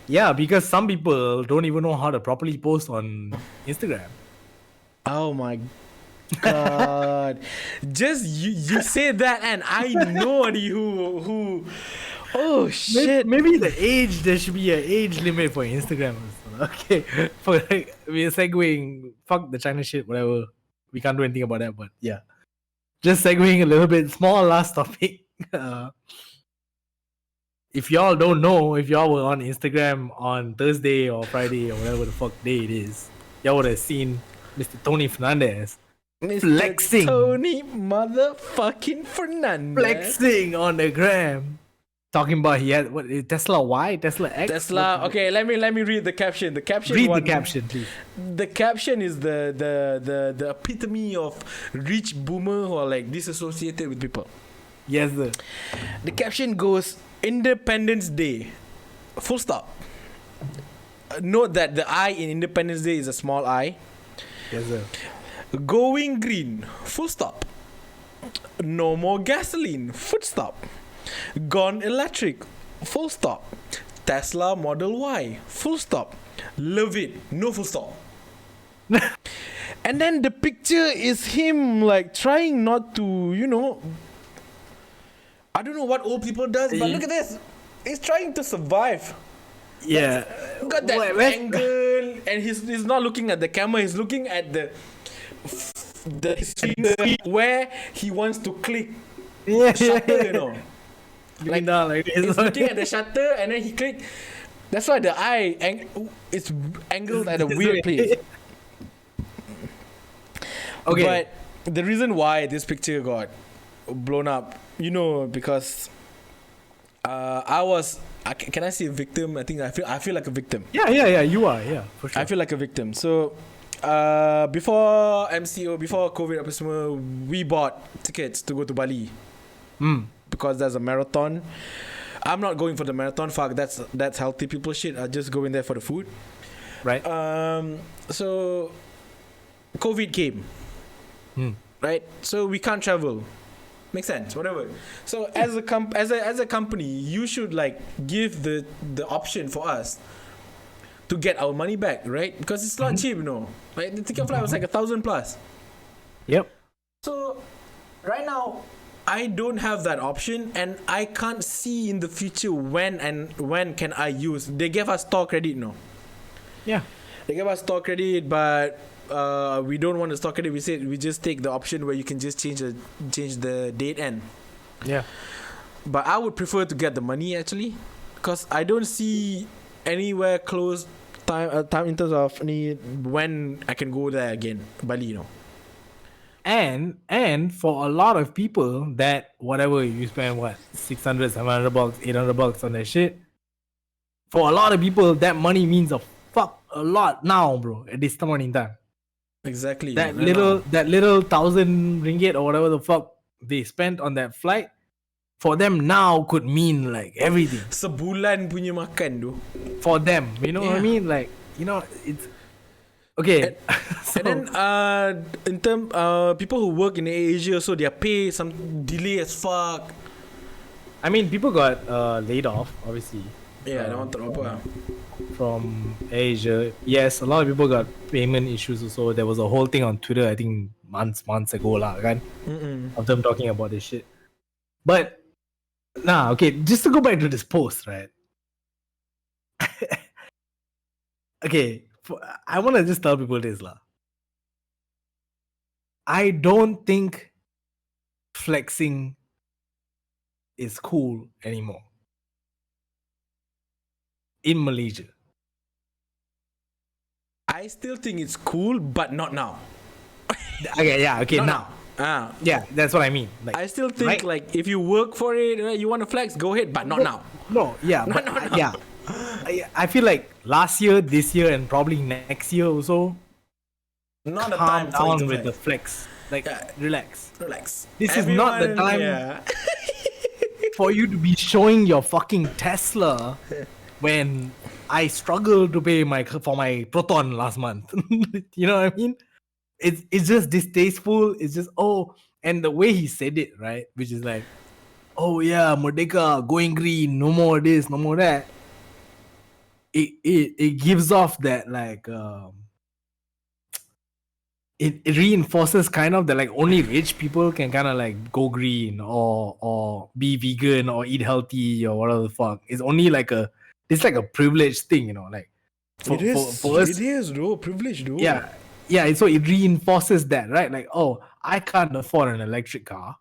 yeah, because some people don't even know how to properly post on Instagram. Oh my god! Just you say that, and I know who. Oh shit! Maybe the age, there should be an age limit for Instagram. Okay, for like, we're segueing. Fuck the China shit, whatever. We can't do anything about that, but yeah. Just segueing a little bit, small last topic. If y'all don't know, if y'all were on Instagram on Thursday or Friday or whatever the fuck day it is, y'all would have seen Mr. Tony Fernandes Mr. flexing. Tony motherfucking Fernandes. flexing on the gram. Talking about he had what Tesla Y, Tesla X. Tesla. What- Okay, let me read the caption. The caption. Read one, the caption, please. The caption is the epitome of rich boomer who are like disassociated with people. Yes, sir. The caption goes Independence Day. Full stop. Note that the I in Independence Day is a small I. Yes, sir. Going green. Full stop. No more gasoline. Full stop. Gone electric. Full stop. Tesla Model Y. Full stop. Love it. No full stop. And then the picture is him like trying not to, you know, I don't know what old people does, but look at this. He's trying to survive. Yeah. Got that Where's- angle, and he's not looking at the camera. He's looking at the finger where he wants to click Yeah, shutter. You know, Looking down like this. he's looking at the shutter, and then he click. That's why the eye it's angled at a weird place. Okay. But the reason why this picture got blown up, because can I say a victim? I think I feel like a victim. Yeah, you are, yeah, for sure. I feel like a victim. So before MCO, before COVID apa semua, we bought tickets to go to Bali because there's a marathon. I'm not going for the marathon. Fuck, that's healthy people shit. I just go in there for the food. Right. So COVID came. Right. So we can't travel. Makes sense. Whatever. So as a company, you should like give the option for us to get our money back, right? Because it's not cheap, Like the ticket flight was like 1,000 plus. Yep. So right now, I don't have that option, and I can't see in the future when can I use. They gave us store credit, Yeah. They gave us store credit, but we don't want the store credit. We said we just take the option where you can just change the date end. Yeah. But I would prefer to get the money actually, because I don't see anywhere close time in terms of when I can go there again, Bali, And for a lot of people, that whatever you spend, what, $600, $700, $800 on that shit, for a lot of people, that money means a lot now, bro, at this point in time. Exactly. That little 1,000 ringgit or whatever the fuck they spent on that flight, for them now could mean like everything. Sebulan punya makan tu. For them, you know what I mean? Like, it's okay. And then in term people who work in Asia, so their pay some delay as fuck. I mean, people got laid off, obviously. Yeah, that one tak apa. From Asia. Yes, a lot of people got payment issues also. There was a whole thing on Twitter, I think months ago lah, kan? Of them talking about this shit. But okay, just to go back to this post, right? Okay, I want to just tell people this lah. I don't think flexing is cool anymore in Malaysia. I still think it's cool, but not now. Okay, yeah, okay, now. Yeah, that's what I mean. Like, I still think right? like if you work for it, you want to flex, go ahead, but not now. No, yeah, No, but no, no. yeah. I feel like last year, this year, and probably next year also, Not the calm time for down you to with the flex. flex. Like, Yeah. relax. Relax. This is not the time Yeah. for you to be showing your fucking Tesla when I struggled to pay for my Proton last month. You know what I mean? It's just distasteful. It's just and the way he said it, right? Which is like, oh yeah, Merdeka going green, no more this, no more that. It gives off that like it reinforces kind of that like only rich people can kind of like go green or be vegan or eat healthy or whatever the fuck. It's only like it's like a privileged thing, like for us. It is, though. Privilege, though. Yeah, so it reinforces that, right? Like, I can't afford an electric car.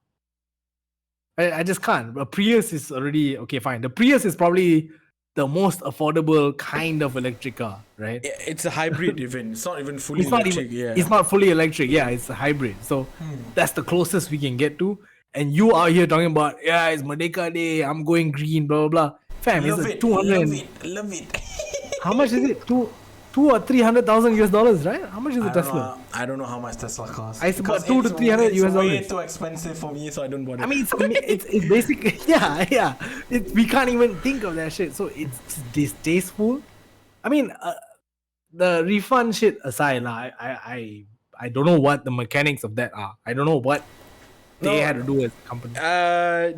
I just can't. A Prius is already okay, fine. The Prius is probably the most affordable kind of electric car, right? It's a hybrid even. It's not even fully It's not electric. even, it's not fully electric. Yeah, it's a hybrid. So that's the closest we can get to. And you are here talking about, it's Merdeka Day, I'm going green, blah, blah, blah. Fam, Love it's it. 200. Love it. How much is it? Two or 300,000 US dollars, right? How much is a Tesla? I don't know how much Tesla costs. It's about 200 to 300 US dollars. It's way too expensive for me, so I don't bother. I mean, it's basically, yeah. We can't even think of that shit. So it's distasteful. I mean, the refund shit aside, I don't know what the mechanics of that are. I don't know what they had to do as a company.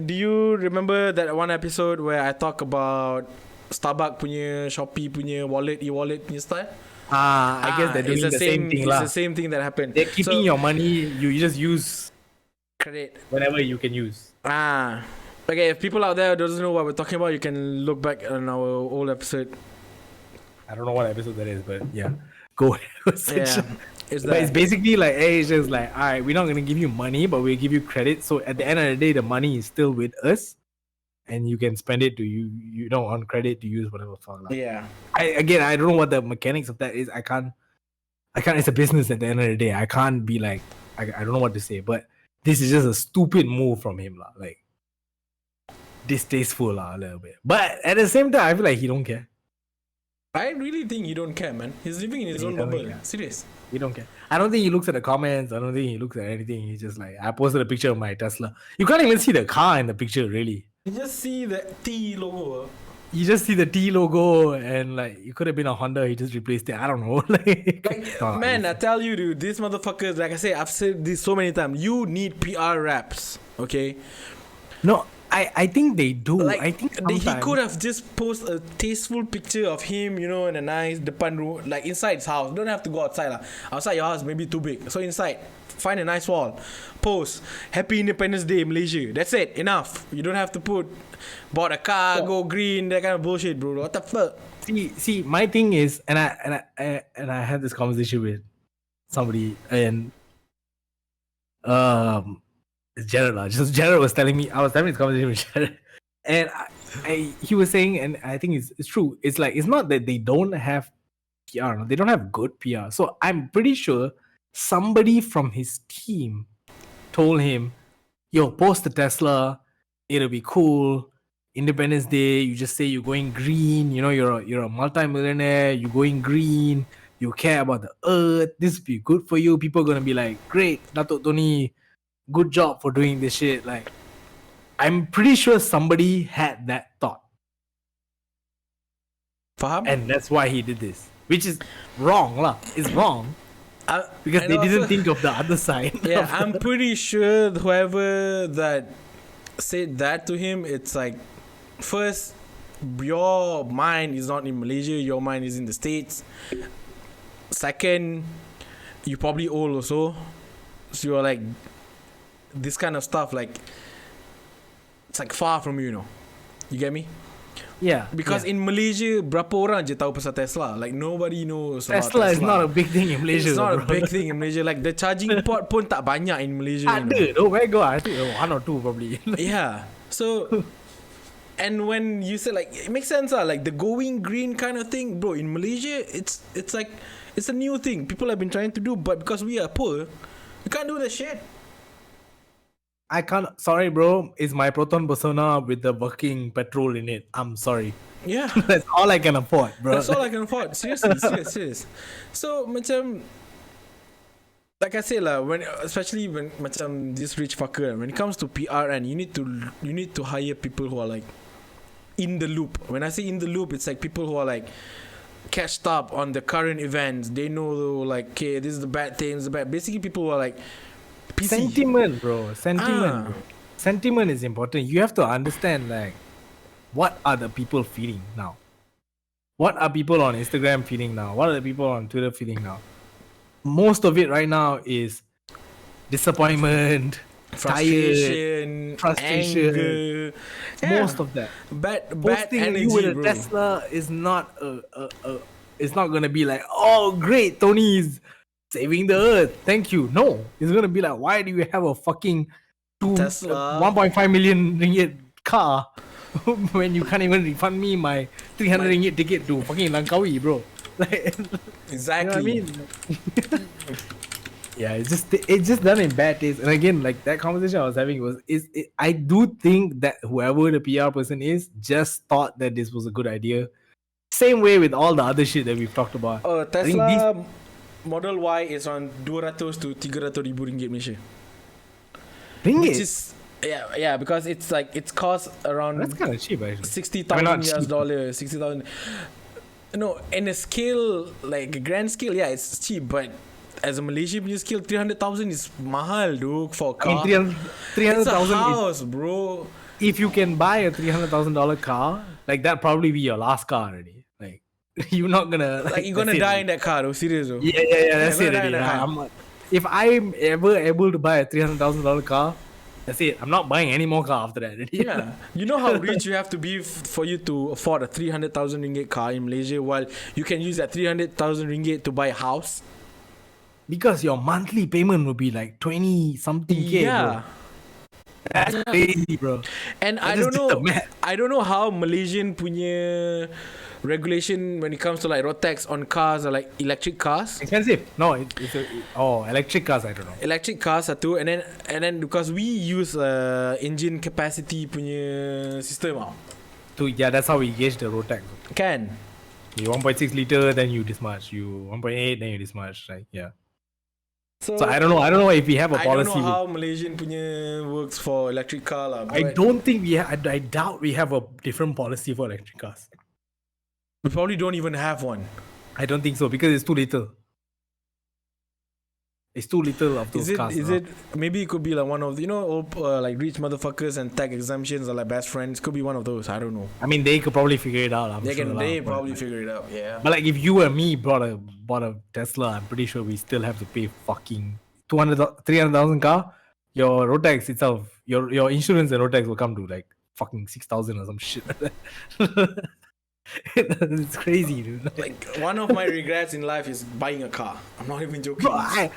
Do you remember that one episode where I talk about Starbucks punya, Shopee punya e-wallet punya style? I guess they're doing the same thing lah. It's the same thing that happened. They're keeping your money. You just use credit whenever you can use. Okay, if people out there doesn't know what we're talking about, you can look back on our old episode. I don't know what episode that is, but yeah, go ahead. Yeah, it's basically like, it's just like, all right, we're not gonna give you money, but we'll give you credit. So at the end of the day, the money is still with us, and you can spend it to on credit to use whatever fuck. Like. Yeah. I don't know what the mechanics of that is. I can't. It's a business at the end of the day. I can't be like, I don't know what to say, but this is just a stupid move from him, lah. Like distasteful, lah, a little bit. But at the same time, I feel like he don't care. I really think he don't care, man. He's living in his own bubble. Serious. He don't care. I don't think he looks at the comments. I don't think he looks at anything. He's just like, I posted a picture of my Tesla. You can't even see the car in the picture, really. You just see the T logo. You just see the T logo, and like it could have been a Honda. He just replaced it. I don't know. Man, I tell you, dude, these motherfuckers. Like I say, I've said this so many times. You need PR raps, okay? No, I think they do. Like, I think he sometimes could have just posted a tasteful picture of him, you know, in a nice depan room, like inside his house. Don't have to go outside lah. Outside your house maybe too big. So inside, find a nice wall. Post Happy Independence Day Malaysia. That's it. Enough. You don't have to put bought a car, go green, that kind of bullshit, bro. What the fuck? See, my thing is, and I had this conversation with somebody, and it's Jared lah. Just Jared was telling me, I was having this conversation with Jared, and he was saying, and I think it's true. It's like it's not that they don't have PR, they don't have good PR. So I'm pretty sure somebody from his team told him, "Yo, post the Tesla. It'll be cool. Independence Day. You just say you're going green. You know, you're a multi-millionaire. You're going green. You care about the earth. This will be good for you. People are gonna be like, great, Dato' Tony, good job for doing this shit." Like, I'm pretty sure somebody had that thought. Faham? And that's why he did this. Which is wrong lah. It's wrong. Because they didn't think of the other side. Yeah, I'm pretty sure whoever that said that to him, it's like, first, your mind is not in Malaysia, your mind is in the States. Second, you probably old also. So you're like, this kind of stuff, like, it's like far from you know. You get me? Yeah. Because in Malaysia, berapa orang je tahu pasal Tesla? Like, nobody knows about Tesla is not a big thing in Malaysia. It's not bro. a big thing in Malaysia. Like, the charging port pun tak banyak in Malaysia. Ada, oh my god, I think one or two probably. Yeah. So, and when you say like, it makes sense, like the going green kind of thing, bro. In Malaysia, it's like, it's a new thing people have been trying to do, but because we are poor, we can't do that shit. I can't. Sorry, bro. It's my Proton Persona with the working petrol in it. I'm sorry. Yeah. That's all I can afford, bro. That's all I can afford. Seriously, serious. So, macam, like I say lah, especially when macam this rich fucker, when it comes to PR, and you need to hire people who are like in the loop. When I say in the loop, it's like people who are like catched up on the current events. They know like, okay, this is the bad things, basically people who are like PC. Sentiment, bro. Sentiment is important. You have to understand, like, what are the people feeling now? What are people on Instagram feeling now? What are the people on Twitter feeling now? Most of it right now is disappointment, frustration, anger. Most of that. Bad Posting energy, you with a bro. Tesla is not it's not gonna be like, oh great, Tony's saving the earth, thank you. No, it's gonna be like, why do you have a fucking Tesla 1.5 million ringgit car when you can't even refund me my 300 ringgit ticket to fucking Langkawi, bro? Like, exactly. you know what I mean? Yeah, it's just done in bad taste. And again, like that conversation I was having I do think that whoever the PR person is just thought that this was a good idea. Same way with all the other shit that we've talked about. Tesla Model Y is on 200 to 300 ribu ringgit Malaysia. Ringgit? Which is, yeah, because it's like, it's cost around, that's kind of cheap actually. 60,000 US dollars, 60,000. No, in a scale, like a grand scale, yeah, it's cheap, but as a Malaysian scale, 300,000 is mahal, dude, for a car. I mean, 300,000 it's a house, bro. If you can buy a $300,000 car, like that probably be your last car already. Like, you're not gonna like you're gonna die in that car, though. Serious, though. Yeah. That's it already. If I'm ever able to buy a $300,000 car, that's it. I'm not buying any more car after that already. Yeah, you know how rich you have to be for you to afford a 300,000 ringgit car in Malaysia, while you can use that 300,000 ringgit to buy a house. Because your monthly payment will be like 20 something K. Yeah. Bro. That's crazy, bro. And I don't know how Malaysian punya regulation when it comes to like road tax on cars or like electric cars. Expensive? No, electric cars. I don't know. Electric cars satu, and then because we use engine capacity punya system That's how we gauge the road tax. Can. You 1.6 liter, then you this much. You 1.8, then you this much. Like yeah. So I don't know if we have a policy. I don't know how Malaysian punya works for electric car lah. I don't think we I doubt we have a different policy for electric cars. We probably don't even have one. I don't think so because it's too little. It's too little of those cars. Is it? Maybe it could be like one of like rich motherfuckers and tech exemptions are like best friends. Could be one of those. I don't know. I mean, they could probably figure it out. They probably figure it out. Yeah. But like, if you and me bought a Tesla, I'm pretty sure we still have to pay fucking 300,000 car. Your road tax itself, your insurance and road tax will come to like fucking 6,000 or some shit. It's crazy, dude. Like one of my regrets in life is buying a car. I'm not even joking. Bro, I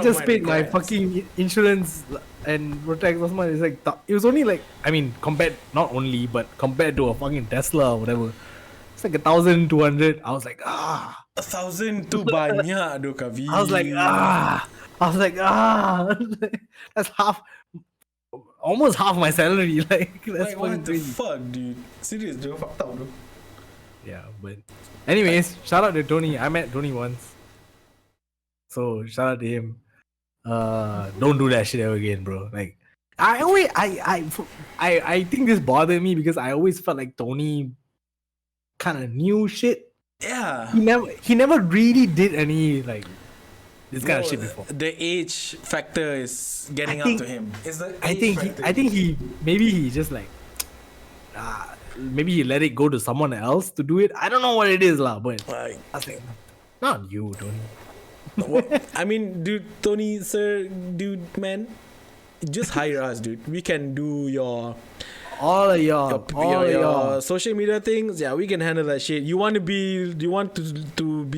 just paid my fucking insurance and road tax last month. It's like it was only like, I mean, compared to a fucking Tesla or whatever, it's like 1,200. I was like 1,000 tu banyak doh Kavi. I was like that's almost half my salary. Like that's what the fuck, dude? Serious, dude. Fucked up, dude. Yeah, but anyways, shout out to Tony. I met Tony once, so shout out to him. Don't do that shit ever again, bro. Like, I think this bothered me because I always felt like Tony kind of knew shit. Yeah, he never really did any like this kind of shit before. The age factor is getting up to him. I think he just like maybe he let it go to someone else to do it. I don't know what it is, lah. But I think not you, Tony. I mean, dude, Tony, sir, dude, man, just hire us, dude. We can do all of your social media things. Yeah, we can handle that shit. You want to be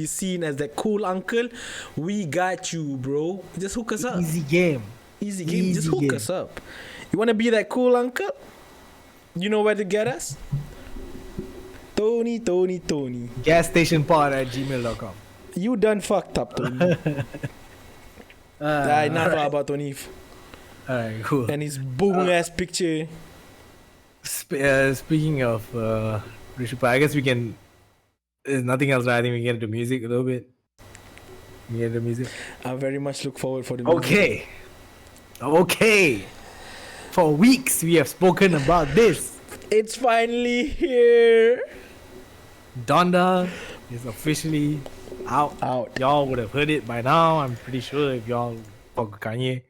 seen as that cool uncle? We got you, bro. Just hook us up. Easy game. Just hook us up. You want to be that cool uncle? You know where to get us? Tony. Gasstationpod@gmail.com. You done fucked up, Tony. Enough about Tony. Alright, cool. And his boom ass picture. Speaking of Rishupa, I guess we can. There's nothing else, right? I think we get into music a little bit. I very much look forward for the music. Okay. For weeks we have spoken about this. It's finally here. DONDA is officially out. Y'all would have heard it by now. I'm pretty sure if y'all fuck Kanye.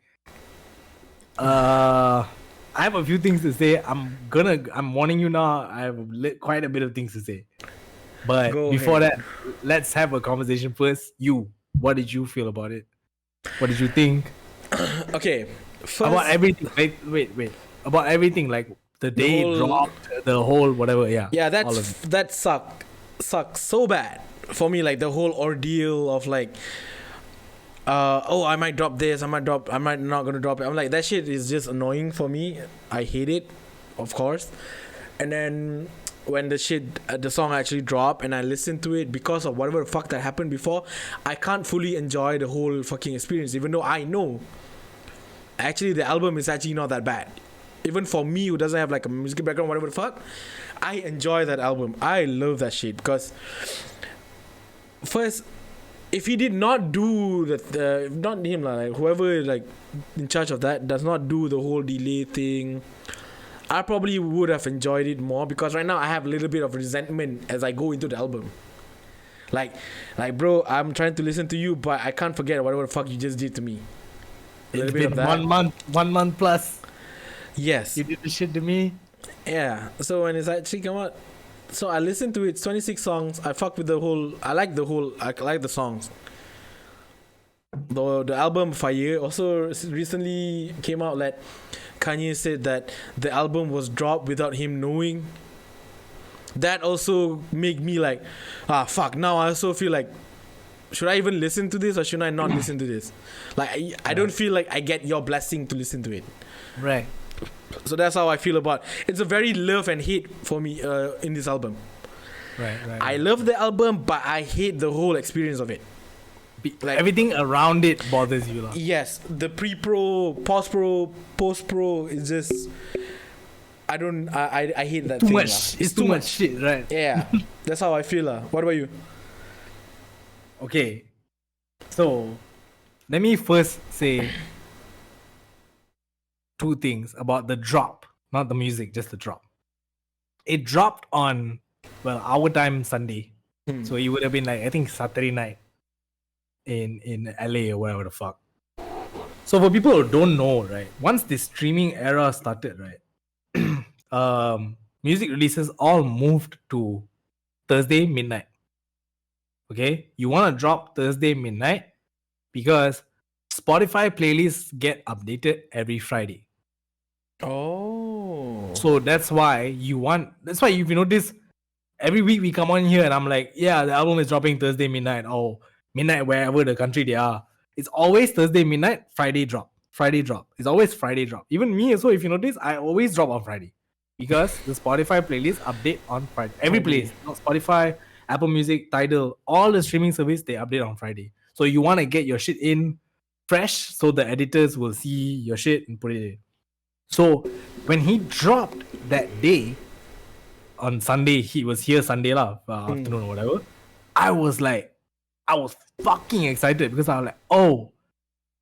I have a few things to say. I'm warning you now. I have quite a bit of things to say. But before that, let's have a conversation first. What did you feel about it? What did you think? Okay. First, about everything. Wait. About everything, like the day it dropped, the whole whatever. Yeah, that sucked so bad for me. Like the whole ordeal of like, I might drop this. I might not gonna drop it. I'm like, that shit is just annoying for me. I hate it, of course. And then when the song actually dropped and I listened to it, because of whatever the fuck that happened before, I can't fully enjoy the whole fucking experience, even though I know actually the album is actually not that bad. Even for me who doesn't have like a music background, whatever the fuck, I enjoy that album. I love that shit because first, if he did not do that, not him, like whoever like in charge of that does not do the whole delay thing, I probably would have enjoyed it more, because right now I have a little bit of resentment as I go into the album. Like bro, I'm trying to listen to you, but I can't forget whatever the fuck you just did to me. It's been 1 month plus. Yes. You did the shit to me. Yeah. So when it's actually come out, so I listened to it. It's 26 songs. I fuck with the whole. I like the songs. The album Fire also recently came out that Kanye said that the album was dropped without him knowing. That also made me like, fuck. Now I also feel like, should I even listen to this or should I not listen to this? Like I don't feel like I get your blessing to listen to it. Right. So that's how I feel about it. It's a very love and hate for me in this album. Right. I love the album, but I hate the whole experience of it. Like, everything around it bothers you, lah. Yes, the pre-pro, post-pro, post-pro is just. I hate that Too thing. much. It's too much shit, right? Yeah, that's how I feel. What about you? Okay, so let me first say two things about the drop, not the music, just the drop. It dropped on, well, our time Sunday, so it would have been like, I think, Saturday night in LA or whatever the fuck. So for people who don't know, right, once the streaming era started, right, music releases all moved to Thursday midnight. Okay, you want to drop Thursday midnight because Spotify playlists get updated every Friday. Oh, so that's why if you notice, every week we come on here and I'm like, yeah, the album is dropping Thursday midnight or midnight wherever the country they are. It's always Thursday midnight, Friday drop. It's always Friday drop. Even me also, if you notice, I always drop on Friday because the Spotify playlist update on Friday. Every place, not Spotify, Apple Music, Tidal, all the streaming service, they update on Friday. So you want to get your shit in fresh so the editors will see your shit and put it in. So when he dropped that day on Sunday, he was here Sunday afternoon or whatever. I was fucking excited because I was like, oh,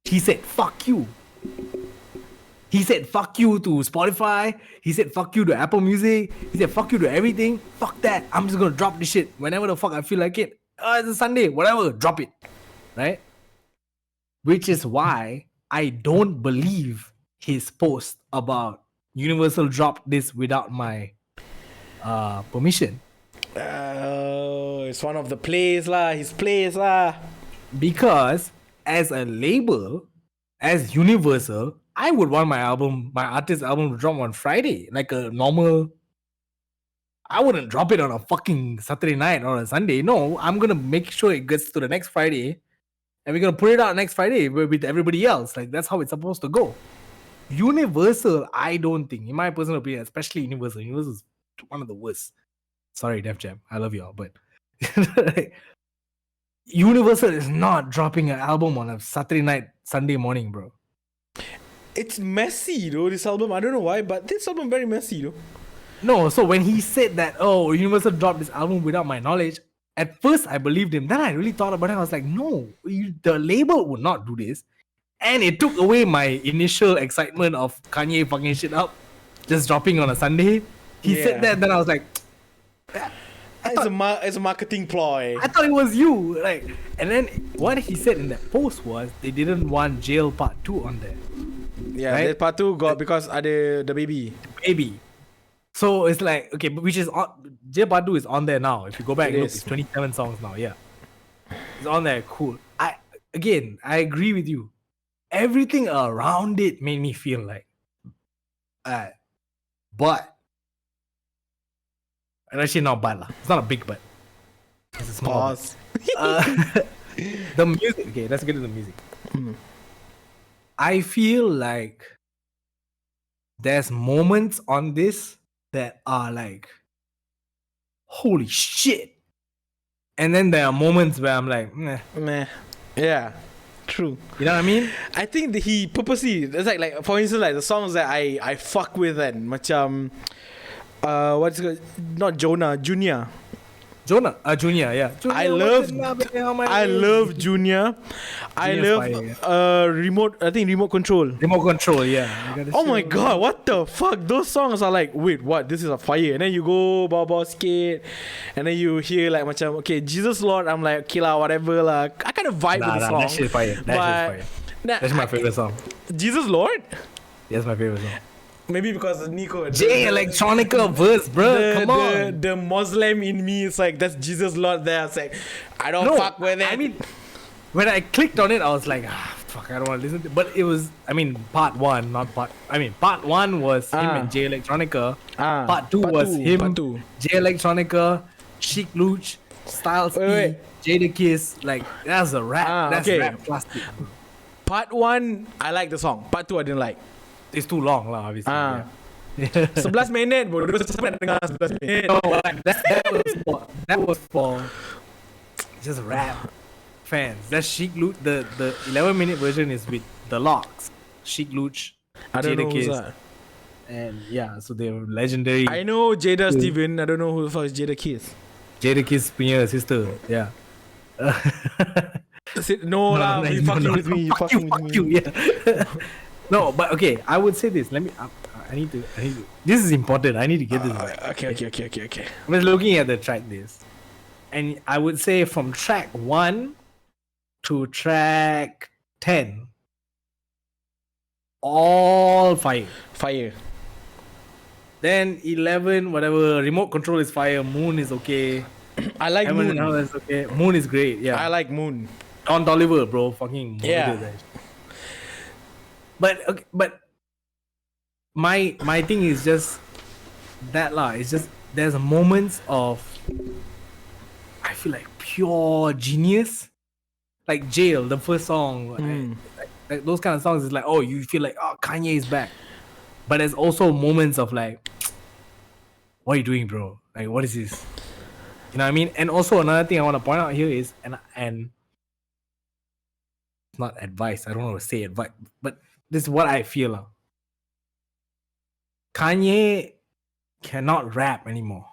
he said fuck you. He said fuck you to Spotify. He said fuck you to Apple Music. He said fuck you to everything. Fuck that. I'm just gonna drop this shit whenever the fuck I feel like it. It's a Sunday, whatever, drop it. Right? Which is why I don't believe his post about Universal dropped this without my permission. It's one of the plays lah. His plays lah. Because as a label, as Universal, I would want my artist album to drop on Friday, like a normal. I wouldn't drop it on a fucking Saturday night or a Sunday. No, I'm gonna make sure it gets to the next Friday, and we're gonna put it out next Friday with everybody else. Like that's how it's supposed to go. Universal, I don't think, in my personal opinion, especially Universal is one of the worst. Sorry, Def Jam, I love y'all, but Universal is not dropping an album on a Saturday night, Sunday morning, bro. It's messy though, this album. I don't know why, but this album very messy though. No, so when he said that, oh, Universal dropped this album without my knowledge, at first I believed him. Then I really thought about it. I was like, no, the label would not do this. And it took away my initial excitement of Kanye fucking shit up, just dropping on a Sunday. He said that, then I was like, it's a marketing ploy. I thought it was you. And then what he said in that post was they didn't want Jail Part 2 on there. Yeah, right? That Part 2 got because the baby. Baby. So it's like, okay, but which is on, Jail Part 2 is on there now. If you go back and look, it's 27 songs now. Yeah. It's on there. Cool. I agree with you. Everything around it made me feel like, but, and actually not bad lah. It's not a big but. It's a small pause. The music. Okay, let's get to the music. I feel like there's moments on this that are like, holy shit. And then there are moments where I'm like, meh. Yeah. True. You know what I mean? I think that he purposely, it's like for instance, like the songs that I fuck with and macam what's it called? Not Junior, yeah. Junior, yeah. Junior, I love Junior. I love remote control. Remote control, yeah. Oh my god, what the fuck? Those songs are like, wait, what? This is a fire. And then you go Baba Skate, and then you hear like macam, okay, Jesus Lord. I'm like, okay lah, whatever lah. I kind of vibe with the song. That shit fire. That's my favorite song. Jesus Lord? That's my favorite song. Maybe because Nico J Electronica verse, bro. Come on. The Muslim in me is like, that's Jesus Lord there. It's like, I don't fuck with it. I mean, when I clicked on it, I was like, fuck, I don't want to listen to it. But it was, part one was him and J Electronica. Part two was him, J Electronica, Chic Luch, Styles P, Jada Kiss. Like, that's a rap. That's rap plastic. Part one, I like the song. Part two, I didn't like. It's too long, obviously. Yeah. 11 minit bodoh, siapa nak dengar 11 minit? No, that was for just rap fans. That's Chic Luch. The 11-minute version is with the Locks, Chic Luch, I don't know who's Jadakiss, that. and yeah, so they were legendary. I know Jada Steven. I don't know who the fuck is Jadakiss. Jadakiss punya sister, yeah. No lah, you fucking with me. You fucking with me. Fuck you, yeah. No, but okay, I would say this. Let me. I need to. This is important. I need to get this right. Okay. I was looking at the track list, and I would say from track 1 to track 10, all fire. Fire. Then 11, whatever, remote control is fire. Moon is okay. I like Heaven Moon. and Hell is okay. Moon is great. Yeah. I like Moon. Don Toliver, bro, fucking Yeah. murdered that shit. But okay, but my thing is just that lah. It's just there's moments of I feel like pure genius, like Jail, the first song. Like those kind of songs is like, oh, you feel like, oh, Kanye is back. But there's also moments of like, what are you doing, bro? Like, what is this? You know what I mean? And also another thing I want to point out here is, and it's not advice. I don't want to say advice, but this is what I feel. Kanye cannot rap anymore.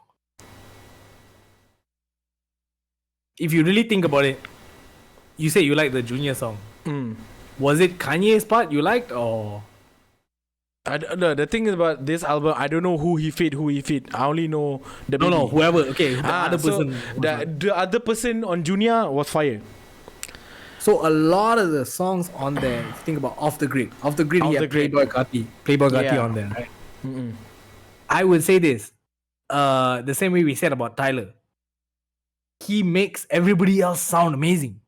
If you really think about it, you say you like the Junior song. Was it Kanye's part you liked, or? No, the thing is about this album, I don't know who he fit. I only know the No, baby. whoever. Okay, the other so person. the other person on Junior was fire. So a lot of the songs on there, if you think about Off the Grid, he Off the had Grid. Playboy Gotti Yeah. on there, right? I would say this, the same way we said about Tyler. He makes everybody else sound amazing.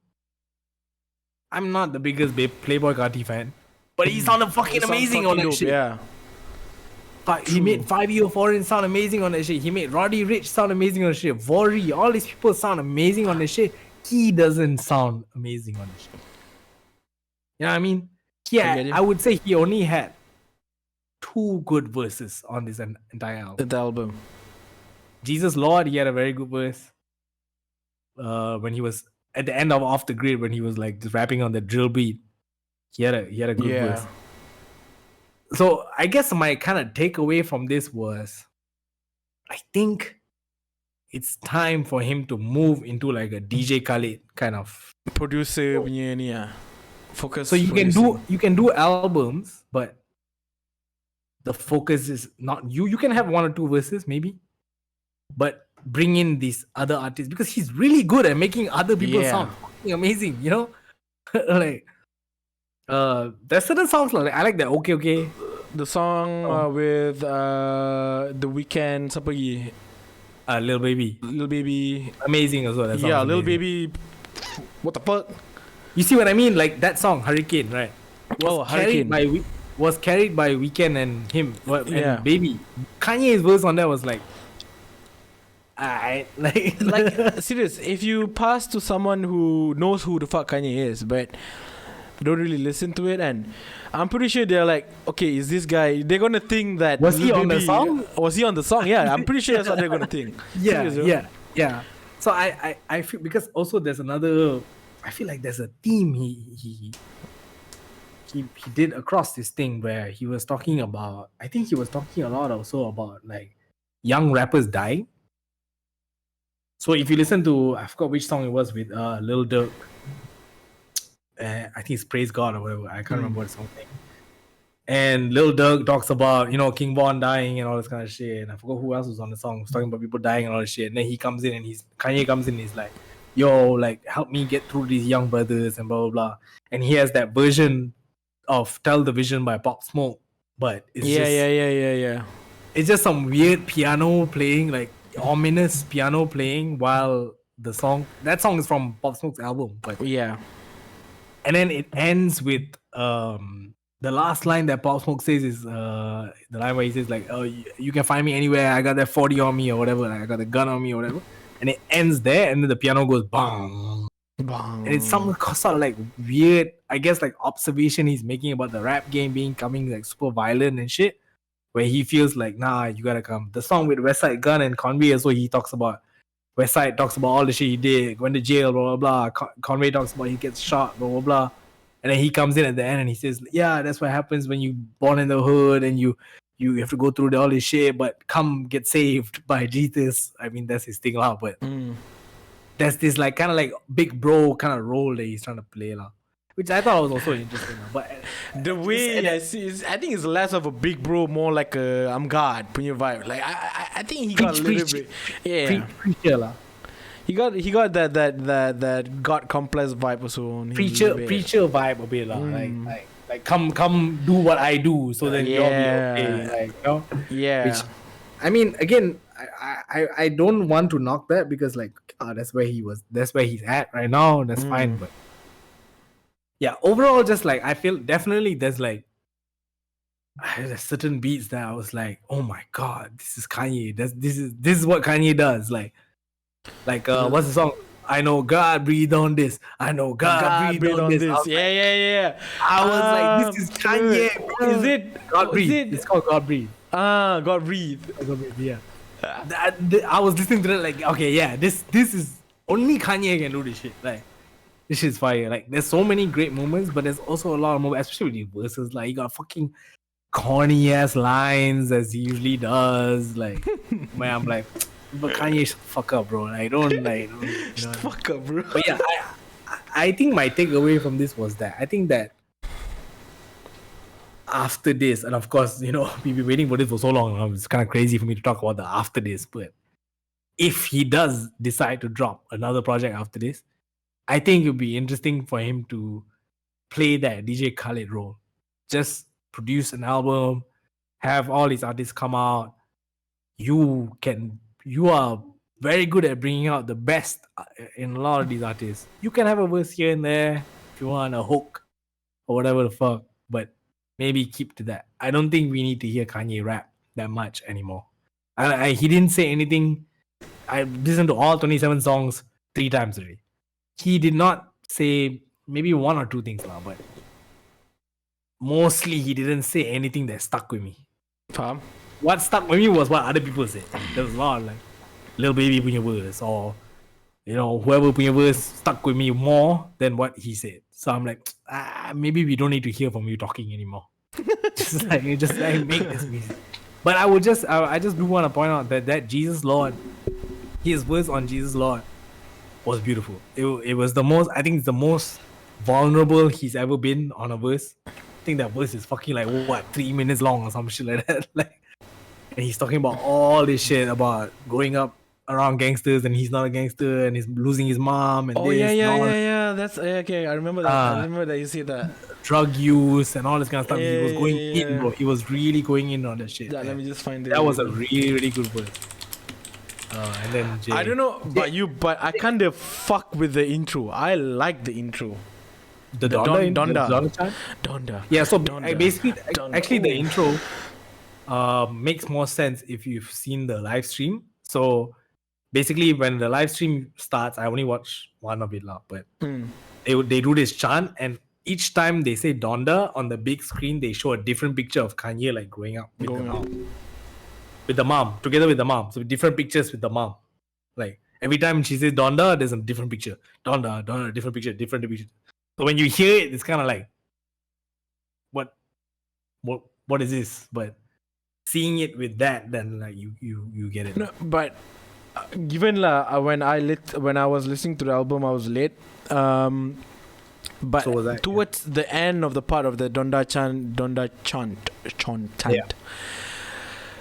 I'm not the biggest Playboy Gotti fan, but he sounded fucking amazing on that dope, shit. Yeah. He made 5-Year Foreign sound amazing on that shit. He made Roddy Ricch sound amazing on that shit. Vori, all these people sound amazing on that shit. He doesn't sound amazing on that shit. You know what I mean? Yeah, I would say he only had 2 good verses on this entire album. The album. Jesus Lord, he had a very good verse. When he was at the end of Off the Grid, when he was like just rapping on the drill beat, he had a good verse. So I guess my kind of takeaway from this was, I think it's time for him to move into like a DJ Khaled kind of Producer punya ni ah. Focus. So you producing. can do albums, but the focus is not you. You can have 1 or 2 verses maybe, but bring in these other artists because he's really good at making other people sound fucking amazing. You know, like there's certain songs like I like that. Okay. The song with The Weeknd, siapa lagi? Lil Baby, amazing as well. That Yeah, song's Lil amazing. Baby. What the fuck? You see what I mean? Like that song, Hurricane, right? Hurricane. Was carried by Weeknd and him. And Baby. Kanye's verse on that was like, Like serious. If you pass to someone who knows who the fuck Kanye is, but don't really listen to it, and I'm pretty sure they're like, okay, is this guy? They're gonna think that Was he Lil on the Baby- song? Was he on the song? Yeah, I'm pretty sure that's what they're gonna think. Serious, bro. Yeah. So I feel because also there's another. I feel like there's a theme he did across this thing where he was talking about. I think he was talking a lot also about like young rappers dying. So if you listen to, I forgot which song it was with Lil Durk. I think it's Praise God or whatever. I can't remember what song name. And Lil Durk talks about, King Von dying and all this kind of shit. And I forgot who else was on the song. He was talking about people dying and all this shit. And then he comes in and Kanye comes in and he's like, yo, like, help me get through these young brothers and blah, blah, blah. And he has that version of Tell the Vision by Pop Smoke. But it's Yeah. it's just some weird piano playing, like ominous piano playing while that song is from Pop Smoke's album. But Yeah. and then it ends with the last line that Pop Smoke says is the line where he says like, oh, you can find me anywhere, I got that 40 on me or whatever, like, I got the gun on me or whatever. And it ends there and then the piano goes bang. Bang. And it's some sort of like weird, I guess, like observation he's making about the rap game becoming like super violent and shit. where he feels like, nah, you gotta come. The song with Westside Gun and Conway as well, he talks about Westside talks about all the shit he did, went to jail, blah blah blah. Conway talks about he gets shot, blah blah blah. And then he comes in at the end and he says, yeah, that's what happens when you born in the hood and you have to go through all this shit, but come get saved by Jesus. I mean, that's his thing lah. But there's this like kind of like big bro kind of role that he's trying to play lah, which I thought was also interesting. But the way I see is, I think it's less of a big bro, more like a I'm God punya vibe. Like I think he got a little bit, yeah. Preacher lah. He got that God complex vibe also. On Preacher vibe a bit lah. Like come do what I do, so then you'll be okay. Like, you know? Yeah. Which, I mean, again, I don't want to knock that because like that's where he's at right now. That's fine, but yeah, overall, just like I feel definitely there's like there's certain beats that I was like, oh my god, this is Kanye. This is what Kanye does. Like what's the song? I know God breathed on this. I know God breathed on this. Yeah. I was like, this is Kanye. Bro. Is it God breathed? It's called God breathed. God breathe. God breathed. Yeah. I was listening to that like, okay, yeah, this is only Kanye can do this shit. Like, this shit's fire. Like, there's so many great moments, but there's also a lot of moments, especially with the verses. Like, he got fucking corny ass lines as he usually does. Like, man, I'm like, but Kanye, shut the fuck up, bro. Like, don't you know. Fuck up, bro. But yeah, I think my takeaway from this was that I think that after this, and of course, you know, we've been waiting for this for so long. It's kind of crazy for me to talk about the after this, but if he does decide to drop another project after this, I think it would be interesting for him to play that DJ Khaled role. Just produce an album, have all these artists come out. You are very good at bringing out the best in a lot of these artists. You can have a verse here and there if you want a hook or whatever the fuck, but maybe keep to that. I don't think we need to hear Kanye rap that much anymore. He didn't say anything. I listened to all 27 songs 3 times already. He did not say maybe 1 or 2 things now, but mostly he didn't say anything that stuck with me. Faham? What stuck with me was what other people said. There was a lot of like Lil Baby punya verse, or you know, whoever punya verse stuck with me more than what he said. So I'm like, maybe we don't need to hear from you talking anymore. just like make this music. But I just do want to point out that Jesus Lord, his verse on Jesus Lord was beautiful. It was the most, I think it's the most vulnerable he's ever been on a verse. I think that verse is fucking like what 3 minutes long or some shit like that. Like, and he's talking about all this shit about growing up around gangsters and he's not a gangster and he's losing his mom and yeah. That's okay. I remember that. I remember that you said that. Drug use and all this kind of stuff. He was going in, bro. He was really going in on that shit. Yeah, let me just find it. That was a really, really good verse. And then I don't know but I kind of fuck with the intro. I like the intro. The Donda. Donda. Yeah, so Donda. basically, Donda. actually, the intro makes more sense if you've seen the live stream. So basically, when the live stream starts, I only watch one of it, but they do this chant, and each time they say Donda on the big screen, they show a different picture of Kanye like growing up with the mom, together with the mom. So different pictures with the mom. Like every time she says Donda, there's a different picture. Donda, different picture, different picture. So when you hear it, it's kind of like, what is this? But seeing it with that, then like you get it. No, but given when I was listening to the album, I was late. But so towards the end of the part of the Donda chant,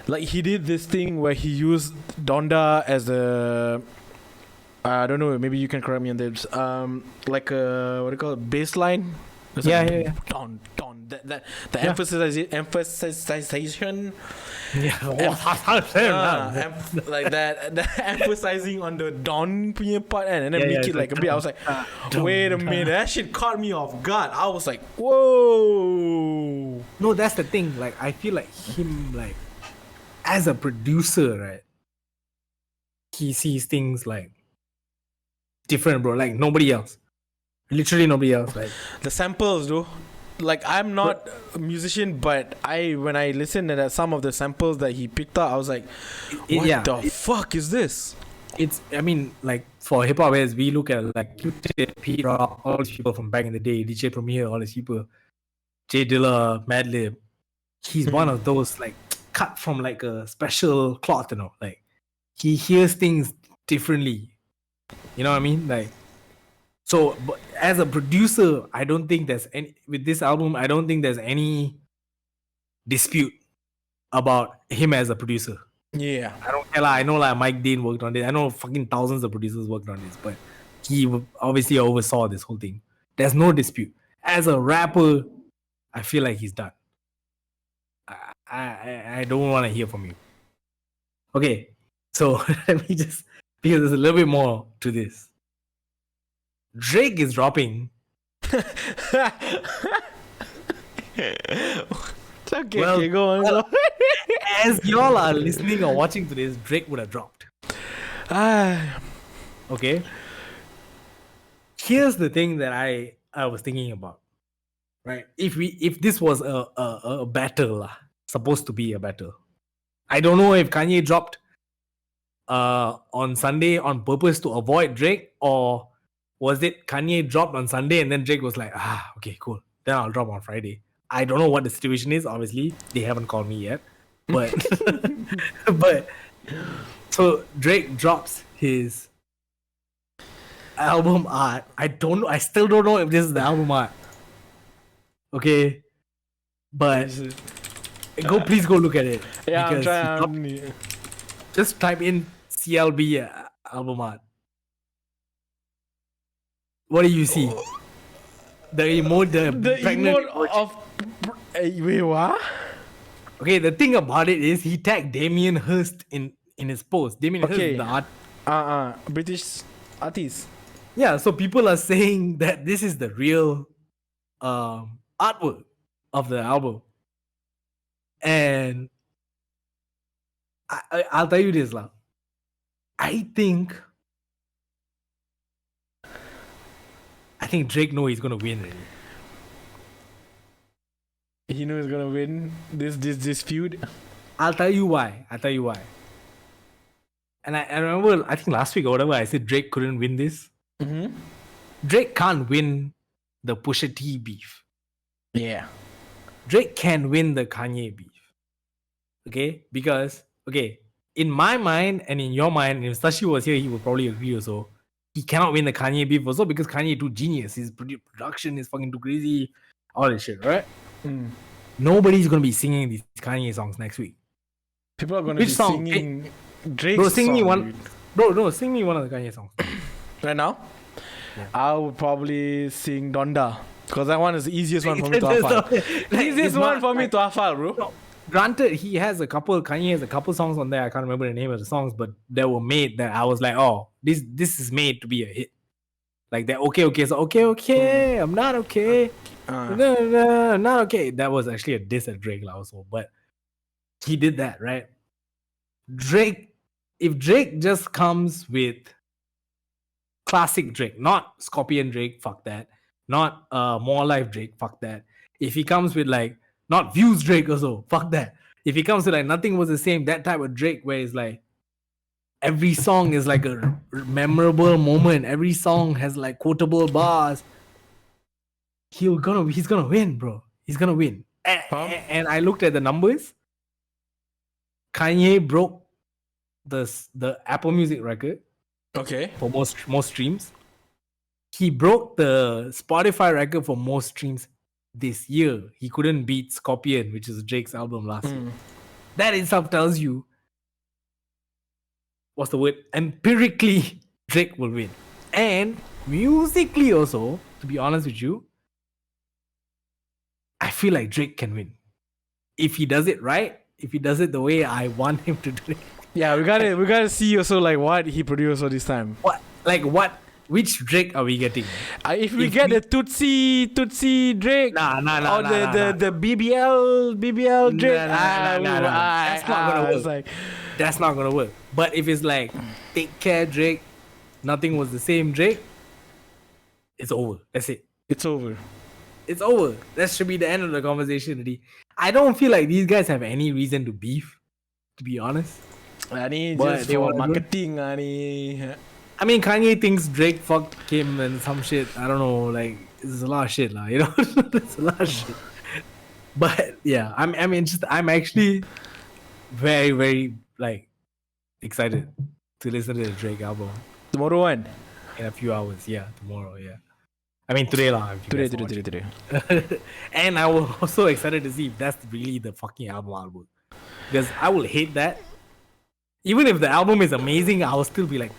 like he did this thing where he used Donda as a, I don't know, maybe you can correct me on this, like a, what do you call it, bass line? Yeah. Don. The emphasization. Yeah. Like that, the emphasizing on the Don punya part and then make it like a bit. I was like, wait a minute, that shit caught me off guard. I was like, whoa. No, that's the thing. Like I feel like him, like as a producer, right? He sees things like different, bro. Like nobody else. Literally nobody else. Like the samples, though. like I'm not a musician, but when I listened to some of the samples that he picked up, I was like, what the fuck is this? I mean, like for hip hop as we look at like Q-Tip, P-Rock, all these people from back in the day, DJ Premier, all these people, J Dilla, Madlib, he's one of those like cut from like a special cloth, like he hears things differently. You know what I mean? Like, so but as a producer, I don't think there's any with this album, I don't think there's any dispute about him as a producer. Yeah. I don't care. I know like Mike Dean worked on it. I know fucking thousands of producers worked on this, but he obviously oversaw this whole thing. There's no dispute. As a rapper, I feel like he's done. I don't want to hear from you. Okay, so let me just, because there's a little bit more to this. Drake is dropping. Okay, go on. As y'all are listening or watching to this, Drake would have dropped. Okay. Here's the thing that I was thinking about. Right? If this was a battle, supposed to be a battle. I don't know if Kanye dropped on Sunday on purpose to avoid Drake, or was it Kanye dropped on Sunday and then Drake was like, okay, cool. Then I'll drop on Friday. I don't know what the situation is. Obviously, they haven't called me yet. But but so Drake drops his album art. I don't know. I still don't know if this is the album art. Okay, but please go look at it. Yeah, I'm trying. Just type in CLB album art. What do you see? The emote, the pregnant emote of. Wait, what? Okay, the thing about it is he tagged Damien Hirst in his post. Damien Hirst is the art. British artist. Yeah, so people are saying that this is the real artwork of the album. And I'll tell you this, I think Drake knows he's gonna win already. He knows he's gonna win this feud. I'll tell you why. And I remember, I think last week or whatever, I said Drake couldn't win this. Mm-hmm. Drake can't win the Pusha T beef. Yeah. Drake can win the Kanye beef. Okay? Because, in my mind and in your mind, if Sashi was here, he would probably agree also. He cannot win the Kanye beef also because Kanye is too genius. His production is fucking too crazy. All this shit, right? Nobody's going to be singing these Kanye songs next week. People are going to be singing Drake's bro, sing song. Me one. Bro, no, sing me one of the Kanye songs. Right now? Yeah. I would probably sing Donda. Because that one is the easiest one for me to hafal. The easiest one for me to hafal, bro. No, granted, Kanye has a couple songs on there. I can't remember the name of the songs, but they were made that I was like, oh, this is made to be a hit. Like that, okay, I'm not okay. No, not okay. That was actually a diss at Drake also, but he did that, right? If Drake just comes with classic Drake, not Scorpion Drake, fuck that. Not More Life Drake, fuck that. If he comes with like, not Views Drake also, fuck that. If he comes with like Nothing Was the Same, that type of Drake where it's like, every song is like a memorable moment. Every song has like quotable bars. He's gonna win, bro. He's gonna win. And I looked at the numbers. Kanye broke the Apple Music record. Okay. For most streams. He broke the Spotify record for most streams this year. He couldn't beat Scorpion, which is Drake's album last year. That itself tells you, what's the word? Empirically, Drake will win. And musically also, to be honest with you, I feel like Drake can win. If he does it right, if he does it the way I want him to do it. Yeah, we gotta see also like what he produced all this time. Which Drake are we getting? If we get the Tootsie Drake, the BBL Drake, that's not gonna work. That's not gonna work. But if it's like Take Care Drake, Nothing Was the Same Drake, it's over. That's it. It's over. It's over. That should be the end of the conversation already. I don't feel like these guys have any reason to beef, to be honest. Ni But just they for wanna do it. marketing ni. I mean, Kanye thinks Drake fucked Kim and some shit. I don't know. Like, it's a lot of shit, you know. It's a lot of shit. But yeah, I'm actually very, very like excited to listen to the Drake album Tomorrow one. in a few hours. Yeah, tomorrow. Yeah, I mean today lah. if you guys watch it. Today. And I was also excited to see if that's really the fucking album. Because I will hate that. Even if the album is amazing, I will still be like,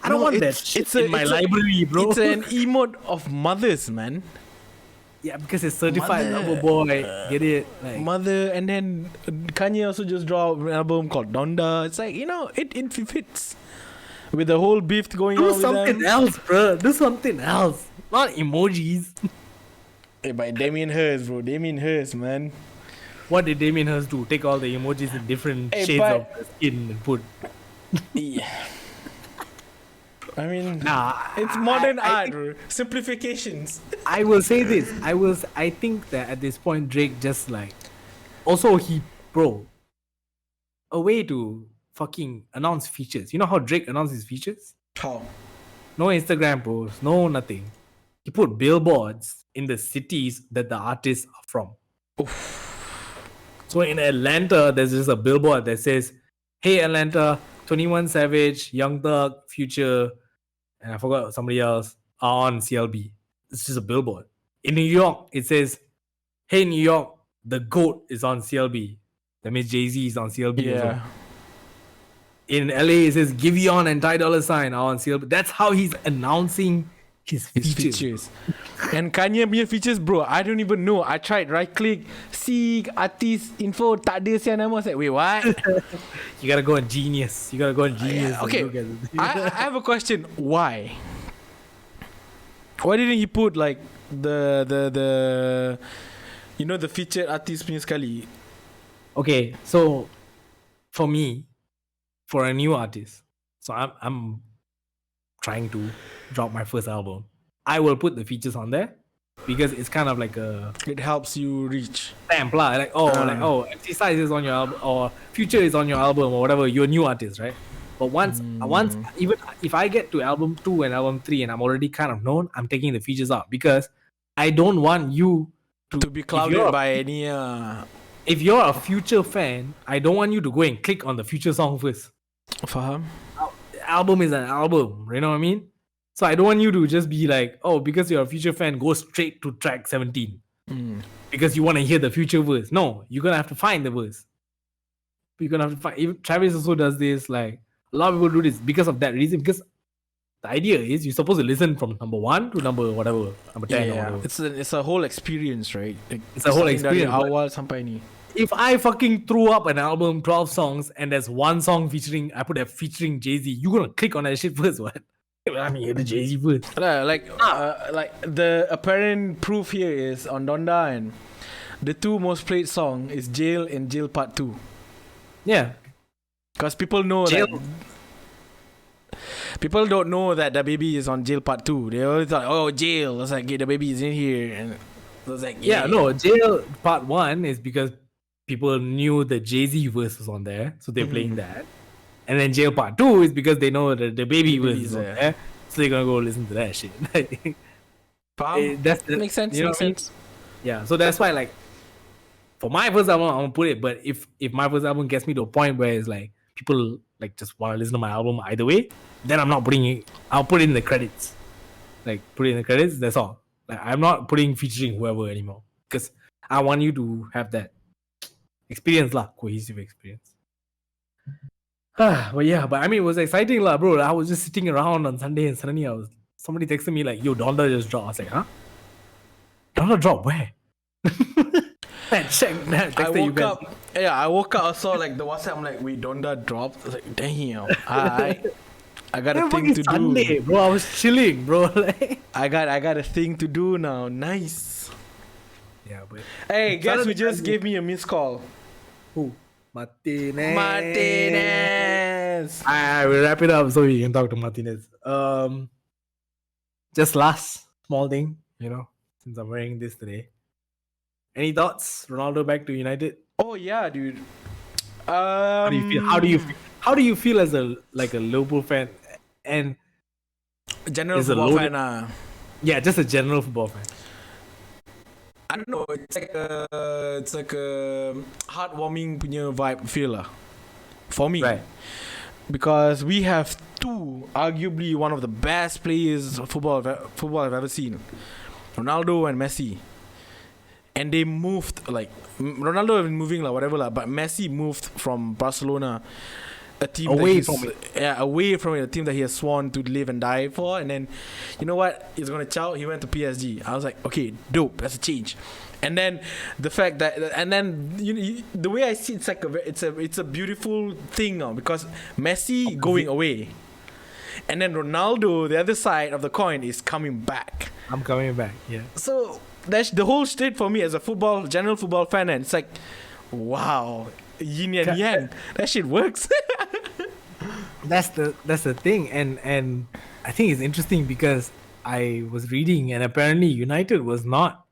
I don't want that shit in my library, bro. It's an emote of mothers, man. Yeah, because it's certified Mother. lover boy. Get it? Like, Mother, and then Kanye also just dropped an album called Donda. It's like, it fits with the whole beef going on do with something them. else, bro. Do something else. Not emojis. Hey, by Damien Hirst, bro. Damien Hirst, man. What did Damien Hirst do? Take all the emojis in different Hey, shades but- of the skin and put. Yeah. I mean, Nah, it's modern I art, think- bro. Simplifications. I will say this. I think that at this point Drake just like also a way to fucking announce features. You know how Drake announces features? How? No Instagram posts, no nothing. He put billboards in the cities that the artists are from. So in Atlanta, there's just a billboard that says, "Hey Atlanta, 21 Savage, Young Thug, Future, and I forgot somebody else are on CLB." It's just a billboard. In New York, it says, "Hey New York, the GOAT is on CLB." That means Jay-Z is on CLB. as well. Yeah. In LA, it says Giveon and Ty Dolla $ign are on CLB. That's how he's announcing his His features. features. And Kanye punya features, bro, I don't even know. I tried right click, see artist info, tak ada siapa nama. I was like, wait, what? You gotta go on Genius. You gotta go on Genius. and Okay. look at it. I have a question. Why? Why didn't he put like the the featured artist punya sekali? Okay, so for me, for a new artist, so I'm trying to drop my first album. I will put the features on there because it's kind of like a It helps you reach. stamp lah. Like MC Size is on your album or Future is on your album or whatever. You're a new artist, right? But once even if I get to album 2 and album 3 and I'm already kind of known, I'm taking the features out because I don't want you To be clouded by any if you're a Future fan, I don't want you to go and click on the Future song first. faham? Album is an album, you know what I mean? So I don't want you to just be like, oh, because you're a Future fan, go straight to track 17 because you want to hear the Future verse. No, you're gonna have to find the verse. You're gonna have to find. Even Travis also does this. Like a lot of people do this because of that reason. Because the idea is you're supposed to listen from number 1 to number 10 or whatever. It's a whole experience, right? Like, It's a whole starting dari experience, but- awal sampai ni. If I fucking threw up an album, 12 songs, and there's one song featuring, I put a featuring Jay-Z, you gonna click on that shit first, what? I mean, hear the Jay-Z first. Like the apparent proof here is on Donda, and the two most played song is Jail and Jail Part 2. Yeah. Because people know Jail. that people don't know that the baby is on Jail Part 2. They always thought, oh, Jail. It's like, the baby is in here. And I was like, Yeah, no, Jail Part 1 is because people knew the Jay-Z verse was on there, so they're playing that. And then Jail Part 2 is because they know that the baby verse is on there, so they're gonna go listen to that shit. Makes sense. you know Makes what I mean? sense. Yeah, so that's why, like, for my first album, I'm gonna put it. But if my first album gets me to a point where it's like people like just want to listen to my album either way, then I'm not putting it. I'll put it in the credits. Like put it in the credits. That's all. Like I'm not putting featuring whoever anymore because I want you to have that experience lah, cohesive experience. But yeah, but I mean, it was exciting lah, bro. I was just sitting around on Sunday and suddenly somebody texted me like, "Yo, Donda just dropped." I was like, "Huh? Donda dropped where?" Check that. I woke up, I saw like the WhatsApp, I'm like, wait, Donda dropped? I was like, damn. I got a thing to Sunday, do. bro. I was chilling, bro. Like, I got a thing to do now. Nice. yeah, but Hey, guess Shout who out just to- gave me a missed call? who? Martinez. Martinez. I will wrap it up so we can talk to Martinez. Just last small thing, since I'm wearing this today. Any thoughts? Ronaldo back to United? Oh yeah, dude. How do you feel? How do you feel as a Liverpool fan and General is a football loaded- fan, yeah, just a general football fan? I don't know. It's like a heartwarming punya vibe feel lah. For me, Right. because we have two, arguably one of the best players of football I've ever seen, Ronaldo and Messi, and they moved like Ronaldo has been moving like whatever lah, but Messi moved from Barcelona, a team Away that from it. away from it, a team that he has sworn to live and die for, and then you know what, he's gonna chow. He went to PSG. I was like, okay, dope, that's a change. And then the fact that, and then the way I see it's like it's a beautiful thing now, because Messi going away, and then Ronaldo, the other side of the coin, is coming back. I'm coming back. Yeah. So that's the whole state for me as a general football fan, and it's like, wow, yin and yang. That shit works. That's the thing, and I think it's interesting because I was reading, and apparently United was not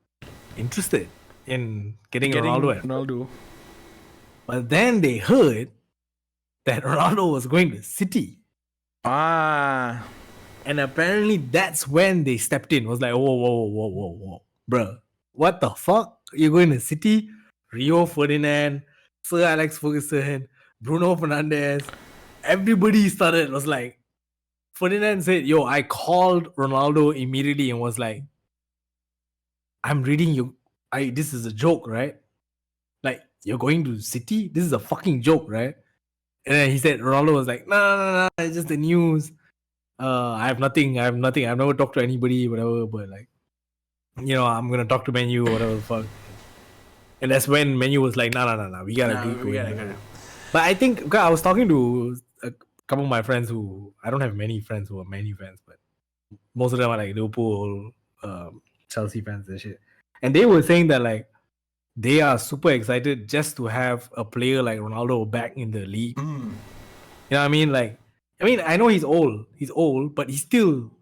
interested in getting Ronaldo. But then they heard that Ronaldo was going to City. Ah. And apparently that's when they stepped in. Was like, whoa. Bruh, what the fuck? You're going to City? Rio Ferdinand, Sir Alex Ferguson, Bruno Fernandes. Everybody started, was like, Ferdinand said, yo, I called Ronaldo immediately and was like, I'm reading you. This is a joke, right? Like, you're going to City? This is a fucking joke, right? And then he said, Ronaldo was like, no, it's just the news. I have nothing. I've never talked to anybody, whatever. But like, I'm gonna talk to Man U or whatever the fuck. And that's when Man U was like, no, we gotta do it. But I think I was talking to a couple of my friends who, I don't have many friends who are Man U fans, but most of them are like Liverpool, Chelsea fans and shit. And they were saying that like they are super excited just to have a player like Ronaldo back in the league. You know what I mean? Like, I know he's old, but he's still,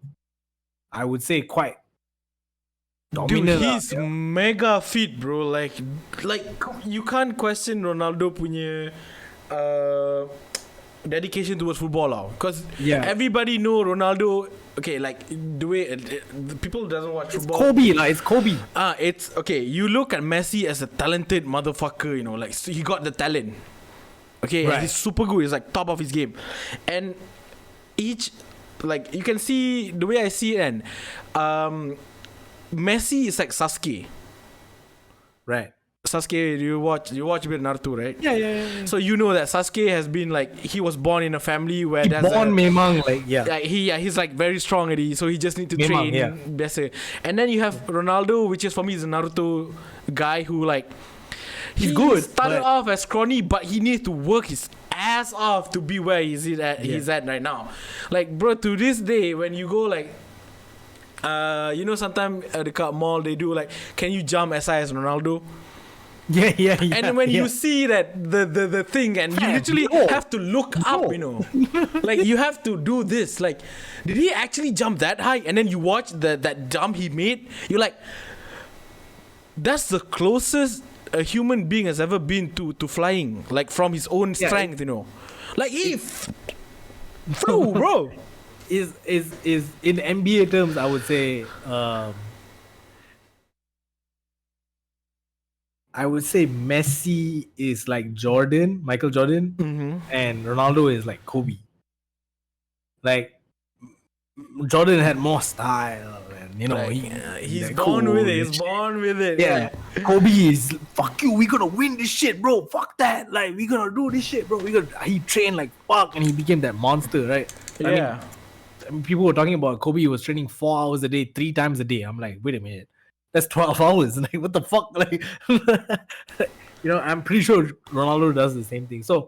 I would say, quite dominant. Dude, he's mega fit, bro. Like you can't question Ronaldo punya dedication towards football, because everybody know Ronaldo. Okay, like the way the people doesn't watch football. It's Kobe. It's okay. You look at Messi as a talented motherfucker. Like he got the talent. Okay, and he's super good. He's like top of his game, and like you can see the way I see it. And Messi is like Sasuke. Right. Sasuke, you watch a bit of Naruto, right? Yeah. So you know that Sasuke has been like, he was born in a family where he's like very strong already, so he just need to train better. And then you have Ronaldo, which is for me is a Naruto guy who like he's good. Started off as scrawny, but he needs to work his ass off to be where he's at right now. Like bro, to this day when you go like sometimes at the mall they do like, can you jump as high as Ronaldo? Yeah. And when you see that the thing, and you literally have to look up, like you have to do this. Like, did he actually jump that high? And then you watch that jump he made. You're like, that's the closest a human being has ever been to flying, like from his own strength, Like he flew, bro. Is in NBA terms, I would say. I would say Messi is like Michael Jordan, and Ronaldo is like Kobe. Like Jordan had more style, and he's born with it. He's born with it. Yeah, Kobe is fuck you. We gonna win this shit, bro. Fuck that. Like we gonna do this shit, bro. He trained like fuck, and he became that monster, right? Yeah. I mean, people were talking about Kobe was training 4 hours a day, 3 times a day. I'm like, wait a minute. That's 12 hours. Like, what the fuck? Like, I'm pretty sure Ronaldo does the same thing. So,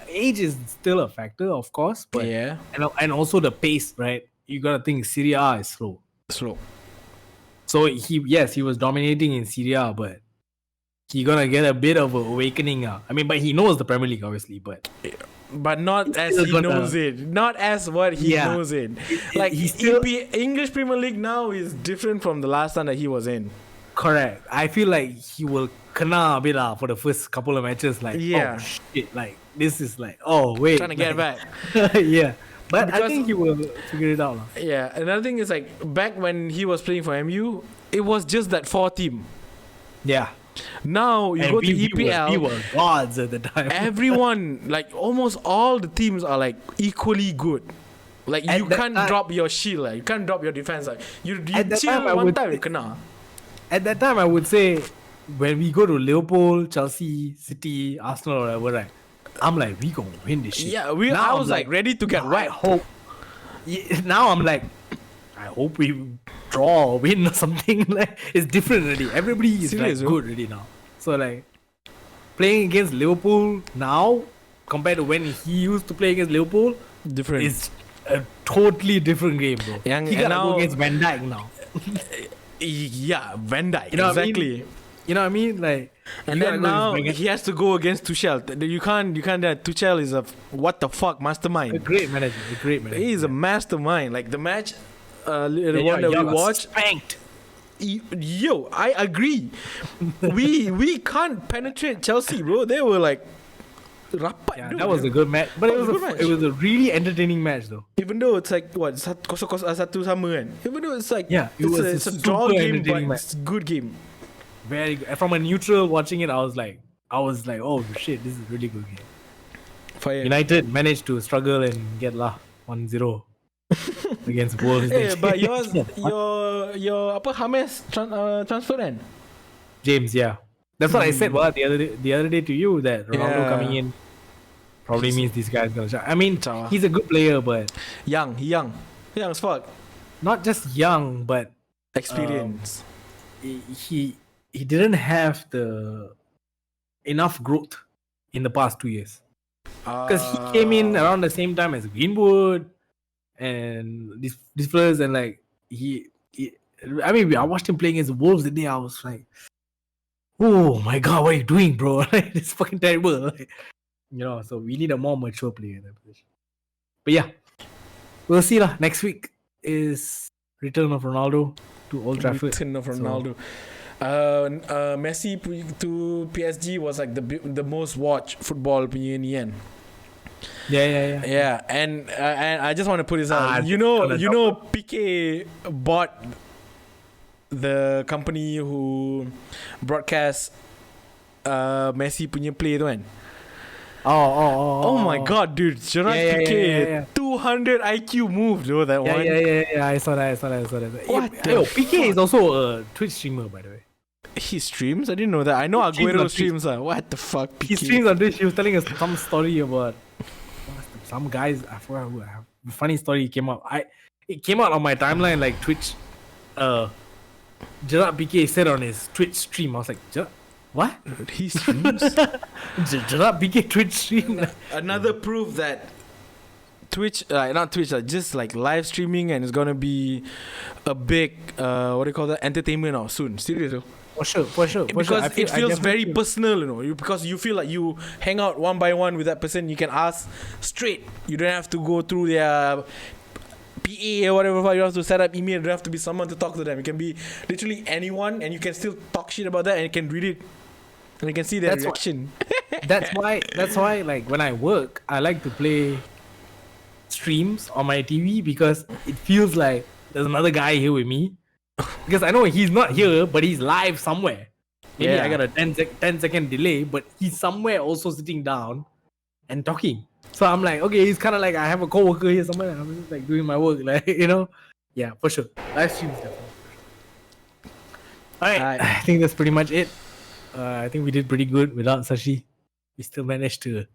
age is still a factor, of course. But and also the pace, right? You gotta think Serie A is slow. So he was dominating in Serie A, but he gonna get a bit of an awakening. But he knows the Premier League, obviously. But but not as still he gonna- knows it. Not as what he Yeah. knows it. Like he's still English Premier League now is different from the last time that he was in. correct. I feel like he will kena a bit for the first couple of matches. Like, Yeah. oh shit, like this is like, oh wait, Trying to get like, back. yeah, but I Because- think he will figure it out. Yeah, another thing is like back when he was playing for MU, it was just that 4 team. Yeah, Now you and go to we EPL, were gods at the time. everyone, like almost all the teams are like equally good. Like At you that can't time- drop your shield, like you can't drop your defense. Like you At that chill time, I one would- time, you kena. At that time, I would say when we go to Liverpool, Chelsea, City, Arsenal, or whatever, right, I'm like, we gonna win this shit. Yeah, Now I I'm was like ready to get I whacked. hope. Yeah, now I'm like, I hope we draw or win or something. Like it's different already. Everybody is Serious, like bro? good already now. So like playing against Liverpool now compared to when he used to play against Liverpool Different. is a totally different game, bro. Yang- He and gotta now- go against Van Dijk now. Yeah, Van Dijk. You know what I mean? Exactly. You know what I mean? Like, And you then gotta go now against he has to go against Tuchel. You can't. Tuchel is a what the fuck a mastermind. great manager. A great manager. He is a mastermind. Like the match, the Yeah, one that we y'all got watched. spanked. Yo, I agree. we can't penetrate Chelsea, bro. They were like rapat. Yeah, dude. that was a good match. But That it was a was good match. it was a really entertaining match though. Even though it's like what satu sama kan. Even though it's like Yeah, it was a it's a draw super game, but entertaining match. it's a good game. Very good. From a neutral watching it, I was like, oh shit, this is a really good game. Fire. United managed to struggle and get 1-0 against Wolves. Hey, but your apa James transfer kan? James, yeah, that's what I said. Well, the other day to you that Ronaldo Yeah. coming in probably means this guy's gonna shine. I mean, Chao. he's a good player, but Young as fuck. not just young, but Experience. he didn't have the enough growth in the past 2 years. Because he came in around the same time as Greenwood and these players, and like I mean, I watched him playing against the Wolves the day. I was like, oh my god, what are you doing, bro? Like, it's fucking terrible. Like, so we need a more mature player in that position. But yeah, we'll see lah. Next week is return of Ronaldo to Old Trafford. Return of Ronaldo. Messi to PSG was like the most watched football punya ni kan. Yeah. Yeah, and I just want to put this out. Ah, You know, PK bought the company who broadcast Messi punya play tu kan. Oh Oh my god, dude, Gerard Yeah, Piqué, yeah. 200 IQ move though that one. Yeah. I saw that. What Yo, the PK is also a Twitch streamer, by the way. He streams? I didn't know that. I know He streams Aguero on Twitch. streams. What the fuck, PK? He streams on Twitch. He was telling us some story about some guys. I forgot who. A funny story came out. It came out on my timeline like Twitch. Gerard Piqué said on his Twitch stream. I was like, what? He streams. Gerard Piqué Twitch stream. Another proof that Twitch, not Twitch, just like live streaming, and it's gonna be a big, what do you call that, entertainment now soon. Serious, though. For sure. Because it feels very definitely- personal, because you feel like you hang out one by one with that person. You can ask straight. You don't have to go through their PA or whatever. You don't have to set up email. You don't have to be someone to talk to them. It can be literally anyone, and you can still talk shit about that, and you can read it, and you can see their That's reaction. That's why like when I work, I like to play streams on my TV because it feels like there's another guy here with me. Because I know he's not here, but he's live somewhere. Maybe Yeah. I got a 10-second delay, but he's somewhere also sitting down and talking. So I'm like, okay, it's kind of like I have a coworker here somewhere. I'm just like doing my work, like Yeah, for sure. Live streams definitely. All right, Alright. I think that's pretty much it. I think we did pretty good without Sashi. We still managed to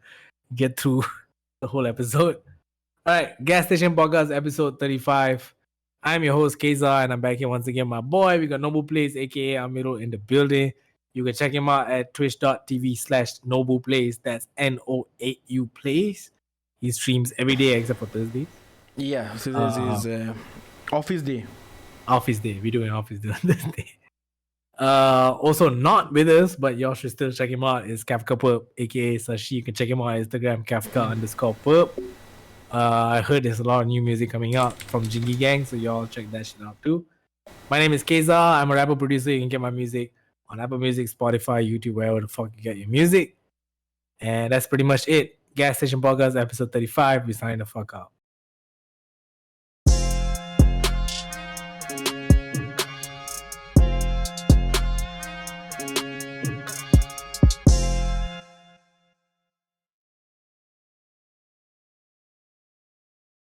get through the whole episode. All right, Gas Station Podcast episode 35. I'm your host Kayczar, and I'm back here once again, my boy. We got Nobu Plays, aka Amiro, in the building. You can check him out at twitch.tv/Nobu Plays. That's NOAU Plays. He streams every day except for Thursdays. Yeah, so this is office day. Office day. We do an office day on Thursday. Also not with us, but y'all should still check him out. Is Kafka Purp, aka Sashi. You can check him out on Instagram, Kafka_Purp. I heard there's a lot of new music coming out from Jingy Gang, so y'all check that shit out too. My name is Kayczar. I'm a rapper producer. You can get my music on Apple Music, Spotify, YouTube, wherever the fuck you get your music. And that's pretty much it. Gas Station Podcast, episode 35. We sign the fuck out.